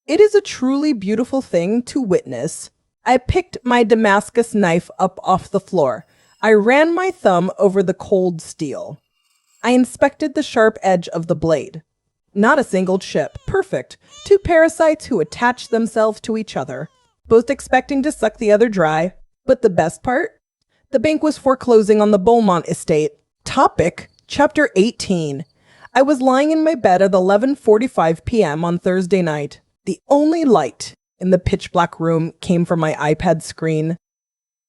It is a truly beautiful thing to witness. I picked my Damascus knife up off the floor. I ran my thumb over the cold steel. I inspected the sharp edge of the blade. Not a single chip. Perfect. Two parasites who attached themselves to each other, both expecting to suck the other dry. But the best part? The bank was foreclosing on the Beaumont estate. Topic, Chapter 18. I was lying in my bed at 11:45 p.m. on Thursday night. The only light in the pitch black room came from my iPad screen.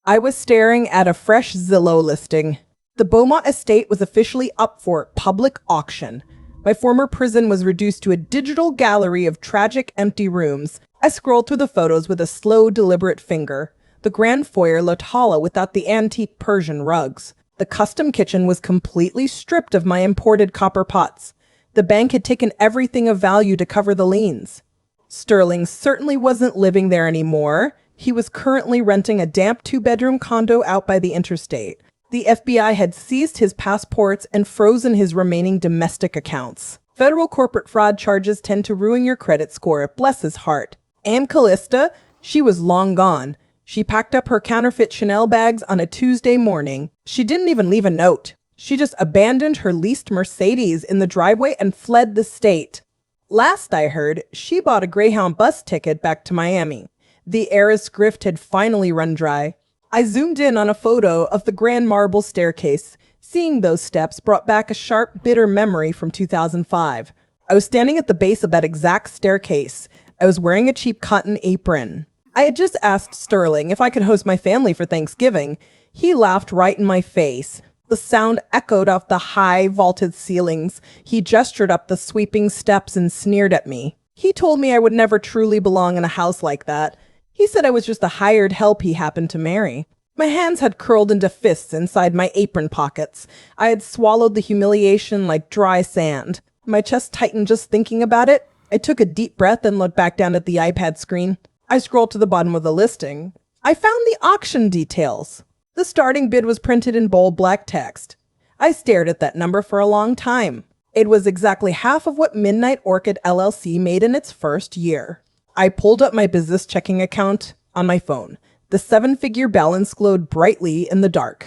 I was staring at a fresh Zillow listing. The Beaumont estate was officially up for public auction. My former prison was reduced to a digital gallery of tragic empty rooms. I scrolled through the photos with a slow, deliberate finger. The grand foyer looked hollow without the antique Persian rugs. The custom kitchen was completely stripped of my imported copper pots. The bank had taken everything of value to cover the liens. Sterling certainly wasn't living there anymore. He was currently renting a damp two-bedroom condo out by the interstate. The FBI had seized his passports and frozen his remaining domestic accounts. Federal corporate fraud charges tend to ruin your credit score, bless his heart. And Callista, she was long gone. She packed up her counterfeit Chanel bags on a Tuesday morning. She didn't even leave a note. She just abandoned her leased Mercedes in the driveway and fled the state. Last I heard, she bought a Greyhound bus ticket back to Miami. The heiress grift had finally run dry. I zoomed in on a photo of the grand marble staircase. Seeing those steps brought back a sharp, bitter memory from 2005. I was standing at the base of that exact staircase. I was wearing a cheap cotton apron. I had just asked Sterling if I could host my family for Thanksgiving. He laughed right in my face. The sound echoed off the high, vaulted ceilings. He gestured up the sweeping steps and sneered at me. He told me I would never truly belong in a house like that. He said I was just the hired help he happened to marry. My hands had curled into fists inside my apron pockets. I had swallowed the humiliation like dry sand. My chest tightened just thinking about it. I took a deep breath and looked back down at the iPad screen. I scrolled to the bottom of the listing. I found the auction details. The starting bid was printed in bold black text. I stared at that number for a long time. It was exactly half of what Midnight Orchid LLC made in its first year. I pulled up my business checking account on my phone. The 7-figure balance glowed brightly in the dark.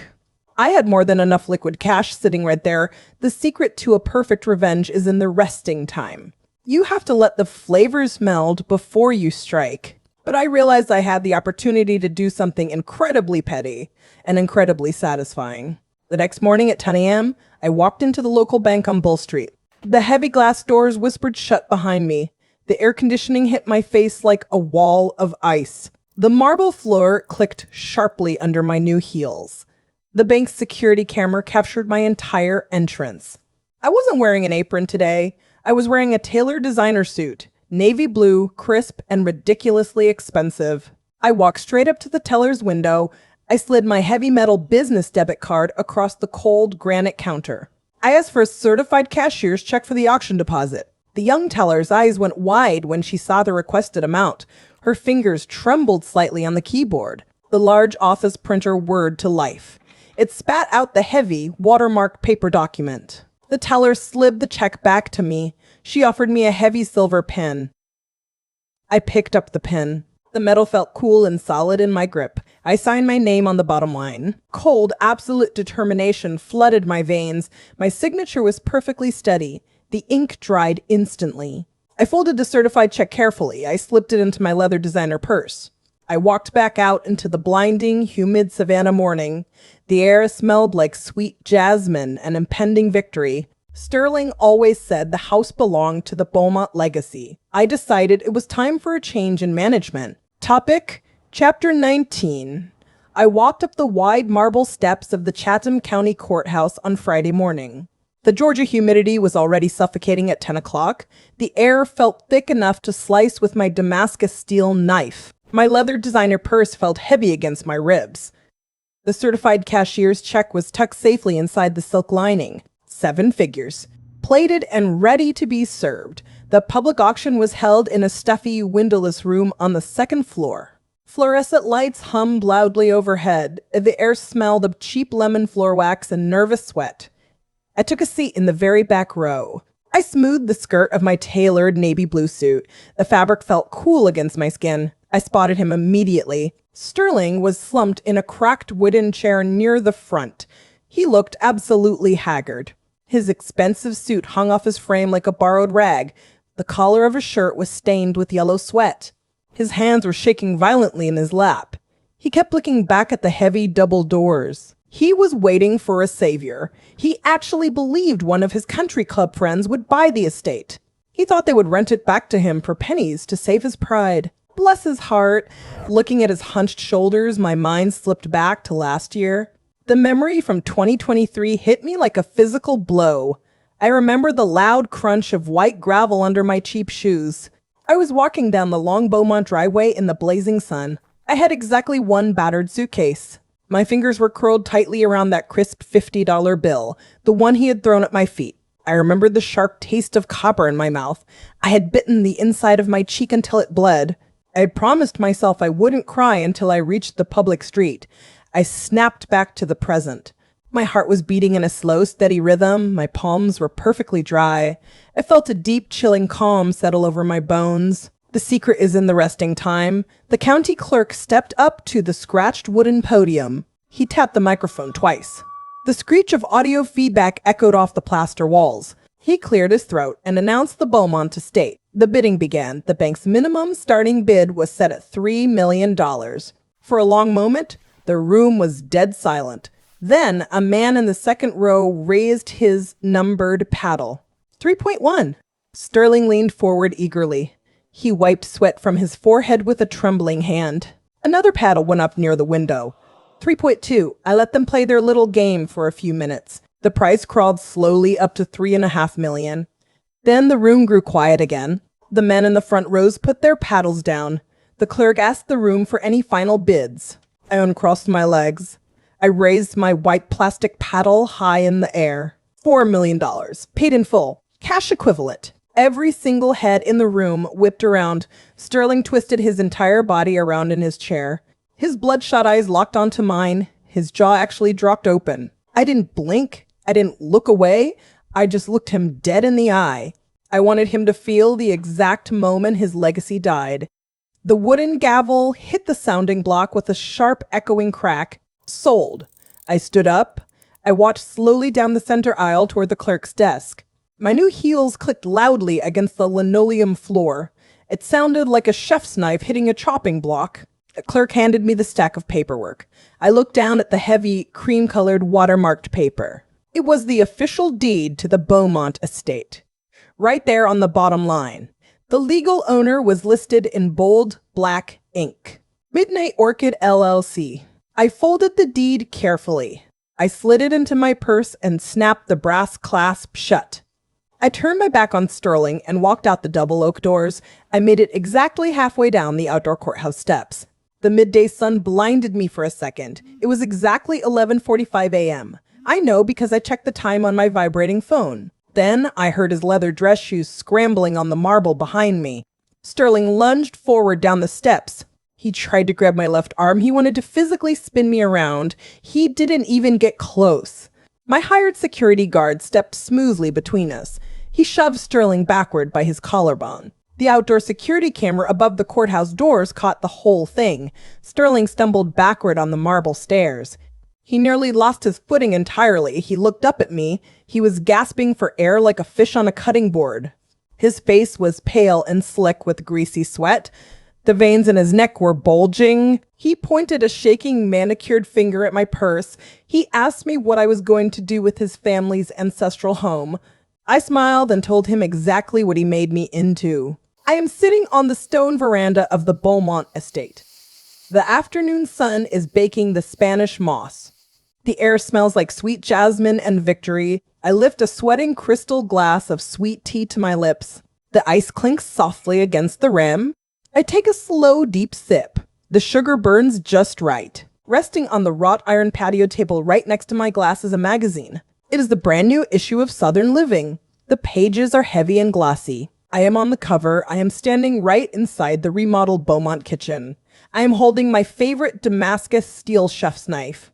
I had more than enough liquid cash sitting right there. The secret to a perfect revenge is in the resting time. You have to let the flavors meld before you strike. But I realized I had the opportunity to do something incredibly petty and incredibly satisfying. The next morning at 10 a.m., I walked into the local bank on Bull Street. The heavy glass doors whispered shut behind me. The air conditioning hit my face like a wall of ice. The marble floor clicked sharply under my new heels. The bank's security camera captured my entire entrance. I wasn't wearing an apron today. I was wearing a tailored designer suit. Navy blue, crisp, and ridiculously expensive. I walked straight up to the teller's window. I slid my heavy metal business debit card across the cold granite counter. I asked for a certified cashier's check for the auction deposit. The young teller's eyes went wide when she saw the requested amount. Her fingers trembled slightly on the keyboard. The large office printer whirred to life. It spat out the heavy, watermarked paper document. The teller slid the check back to me. She offered me a heavy silver pen. I picked up the pen. The metal felt cool and solid in my grip. I signed my name on the bottom line. Cold, absolute determination flooded my veins. My signature was perfectly steady. The ink dried instantly. I folded the certified check carefully. I slipped it into my leather designer purse. I walked back out into the blinding, humid Savannah morning. The air smelled like sweet jasmine and impending victory. Sterling always said the house belonged to the Beaumont legacy. I decided it was time for a change in management. Topic, Chapter 19. I walked up the wide marble steps of the Chatham County Courthouse on Friday morning. The Georgia humidity was already suffocating at 10 o'clock. The air felt thick enough to slice with my Damascus steel knife. My leather designer purse felt heavy against my ribs. The certified cashier's check was tucked safely inside the silk lining. 7 figures. Plated and ready to be served. The public auction was held in a stuffy, windowless room on the second floor. Fluorescent lights hummed loudly overhead. The air smelled of cheap lemon floor wax and nervous sweat. I took a seat in the very back row. I smoothed the skirt of my tailored navy blue suit. The fabric felt cool against my skin. I spotted him immediately. Sterling was slumped in a cracked wooden chair near the front. He looked absolutely haggard. His expensive suit hung off his frame like a borrowed rag. The collar of his shirt was stained with yellow sweat. His hands were shaking violently in his lap. He kept looking back at the heavy double doors. He was waiting for a savior. He actually believed one of his country club friends would buy the estate. He thought they would rent it back to him for pennies to save his pride. Bless his heart. Looking at his hunched shoulders, my mind slipped back to last year. The memory from 2023 hit me like a physical blow. I remember the loud crunch of white gravel under my cheap shoes. I was walking down the long Beaumont driveway in the blazing sun. I had exactly one battered suitcase. My fingers were curled tightly around that crisp $50 bill, the one he had thrown at my feet. I remembered the sharp taste of copper in my mouth. I had bitten the inside of my cheek until it bled. I had promised myself I wouldn't cry until I reached the public street. I snapped back to the present. My heart was beating in a slow, steady rhythm. My palms were perfectly dry. I felt a deep, chilling calm settle over my bones. The secret is in the resting time. The county clerk stepped up to the scratched wooden podium. He tapped the microphone twice. The screech of audio feedback echoed off the plaster walls. He cleared his throat and announced the Beaumont estate. The bidding began. The bank's minimum starting bid was set at $3 million. For a long moment, the room was dead silent. Then a man in the second row raised his numbered paddle. 3.1. Sterling leaned forward eagerly. He wiped sweat from his forehead with a trembling hand. Another paddle went up near the window. 3.2. I let them play their little game for a few minutes. The price crawled slowly up to $3.5 million. Then the room grew quiet again. The men in the front rows put their paddles down. The clerk asked the room for any final bids. I uncrossed my legs. I raised my white plastic paddle high in the air. $4 million. Paid in full. Cash equivalent. Every single head in the room whipped around. Sterling twisted his entire body around in his chair. His bloodshot eyes locked onto mine. His jaw actually dropped open. I didn't blink. I didn't look away. I just looked him dead in the eye. I wanted him to feel the exact moment his legacy died. The wooden gavel hit the sounding block with a sharp echoing crack. Sold. I stood up. I walked slowly down the center aisle toward the clerk's desk. My new heels clicked loudly against the linoleum floor. It sounded like a chef's knife hitting a chopping block. The clerk handed me the stack of paperwork. I looked down at the heavy, cream-colored, watermarked paper. It was the official deed to the Beaumont estate. Right there on the bottom line. The legal owner was listed in bold, black ink. Midnight Orchid, LLC. I folded the deed carefully. I slid it into my purse and snapped the brass clasp shut. I turned my back on Sterling and walked out the double oak doors. I made it exactly halfway down the outdoor courthouse steps. The midday sun blinded me for a second. It was exactly 11:45 a.m. I know because I checked the time on my vibrating phone. Then I heard his leather dress shoes scrambling on the marble behind me. Sterling lunged forward down the steps. He tried to grab my left arm. He wanted to physically spin me around. He didn't even get close. My hired security guard stepped smoothly between us. He shoved Sterling backward by his collarbone. The outdoor security camera above the courthouse doors caught the whole thing. Sterling stumbled backward on the marble stairs. He nearly lost his footing entirely. He looked up at me. He was gasping for air like a fish on a cutting board. His face was pale and slick with greasy sweat. The veins in his neck were bulging. He pointed a shaking, manicured finger at my purse. He asked me what I was going to do with his family's ancestral home. I smiled and told him exactly what he made me into. I am sitting on the stone veranda of the Beaumont estate. The afternoon sun is baking the Spanish moss. The air smells like sweet jasmine and victory. I lift a sweating crystal glass of sweet tea to my lips. The ice clinks softly against the rim. I take a slow, deep sip. The sugar burns just right. Resting on the wrought iron patio table right next to my glass is a magazine. It is the brand new issue of Southern Living. The pages are heavy and glossy. I am on the cover. I am standing right inside the remodeled Beaumont kitchen. I am holding my favorite Damascus steel chef's knife.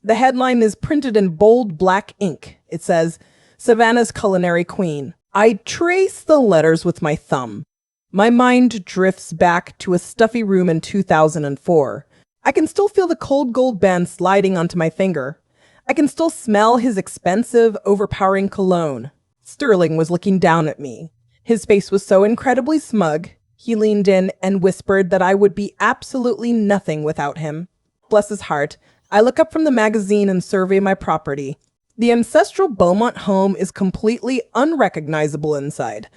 The headline is printed in bold black ink. It says, Savannah's Culinary Queen. I trace the letters with my thumb. My mind drifts back to a stuffy room in 2004. I can still feel the cold gold band sliding onto my finger. I can still smell his expensive, overpowering cologne. Sterling was looking down at me. His face was so incredibly smug. He leaned in and whispered that I would be absolutely nothing without him. Bless his heart, I look up from the magazine and survey my property. The ancestral Beaumont home is completely unrecognizable inside.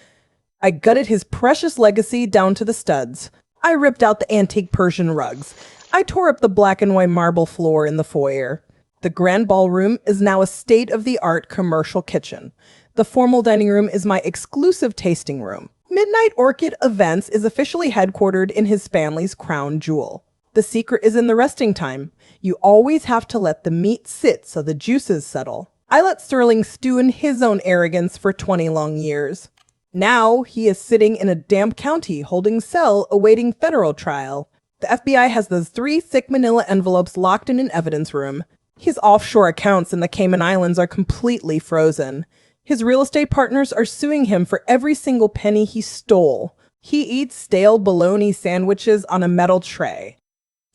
I gutted his precious legacy down to the studs. I ripped out the antique Persian rugs. I tore up the black and white marble floor in the foyer. The grand ballroom is now a state-of-the-art commercial kitchen. The formal dining room is my exclusive tasting room. Midnight Orchid Events is officially headquartered in his family's crown jewel. The secret is in the resting time. You always have to let the meat sit so the juices settle. I let Sterling stew in his own arrogance for 20 long years. Now he is sitting in a damp county holding cell awaiting federal trial. The FBI has those 3 thick manila envelopes locked in an evidence room. His offshore accounts in the Cayman Islands are completely frozen. His real estate partners are suing him for every single penny he stole. He eats stale bologna sandwiches on a metal tray.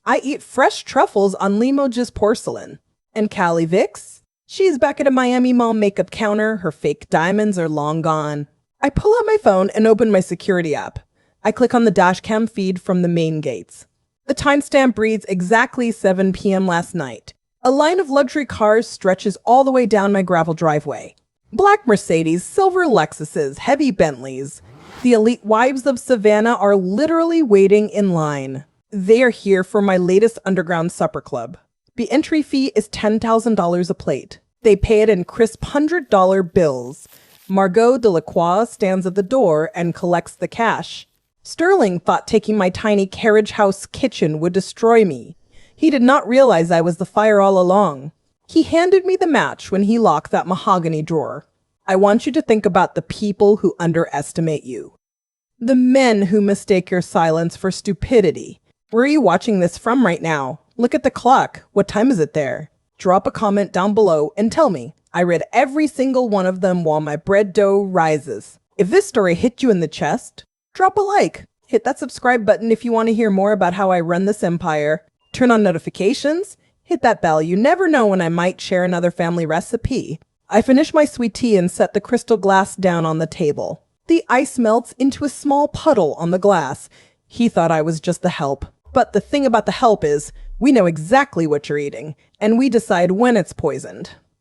I eat fresh truffles on Limoges porcelain. And Callie Vicks? She's back at a Miami Mall makeup counter. Her fake diamonds are long gone. I pull out my phone and open my security app. I click on the dashcam feed from the main gates. The timestamp reads exactly 7 p.m. last night. A line of luxury cars stretches all the way down my gravel driveway. Black Mercedes, silver Lexuses, heavy Bentleys. The elite wives of Savannah are literally waiting in line. They are here for my latest underground supper club. The entry fee is $10,000 a plate. They pay it in crisp $100 bills. Margot Delacroix stands at the door and collects the cash. Sterling thought taking my tiny carriage house kitchen would destroy me. He did not realize I was the fire all along. He handed me the match when he locked that mahogany drawer. I want you to think about the people who underestimate you. The men who mistake your silence for stupidity. Where are you watching this from right now? Look at the clock. What time is it there? Drop a comment down below and tell me. I read every single one of them while my bread dough rises. If this story hit you in the chest, drop a like. Hit that subscribe button if you want to hear more about how I run this empire. Turn on notifications. Hit that bell. You never know when I might share another family recipe. I finish my sweet tea and set the crystal glass down on the table. The ice melts into a small puddle on the glass. He thought I was just the help. But the thing about the help is, we know exactly what you're eating, and we decide when it's poisoned.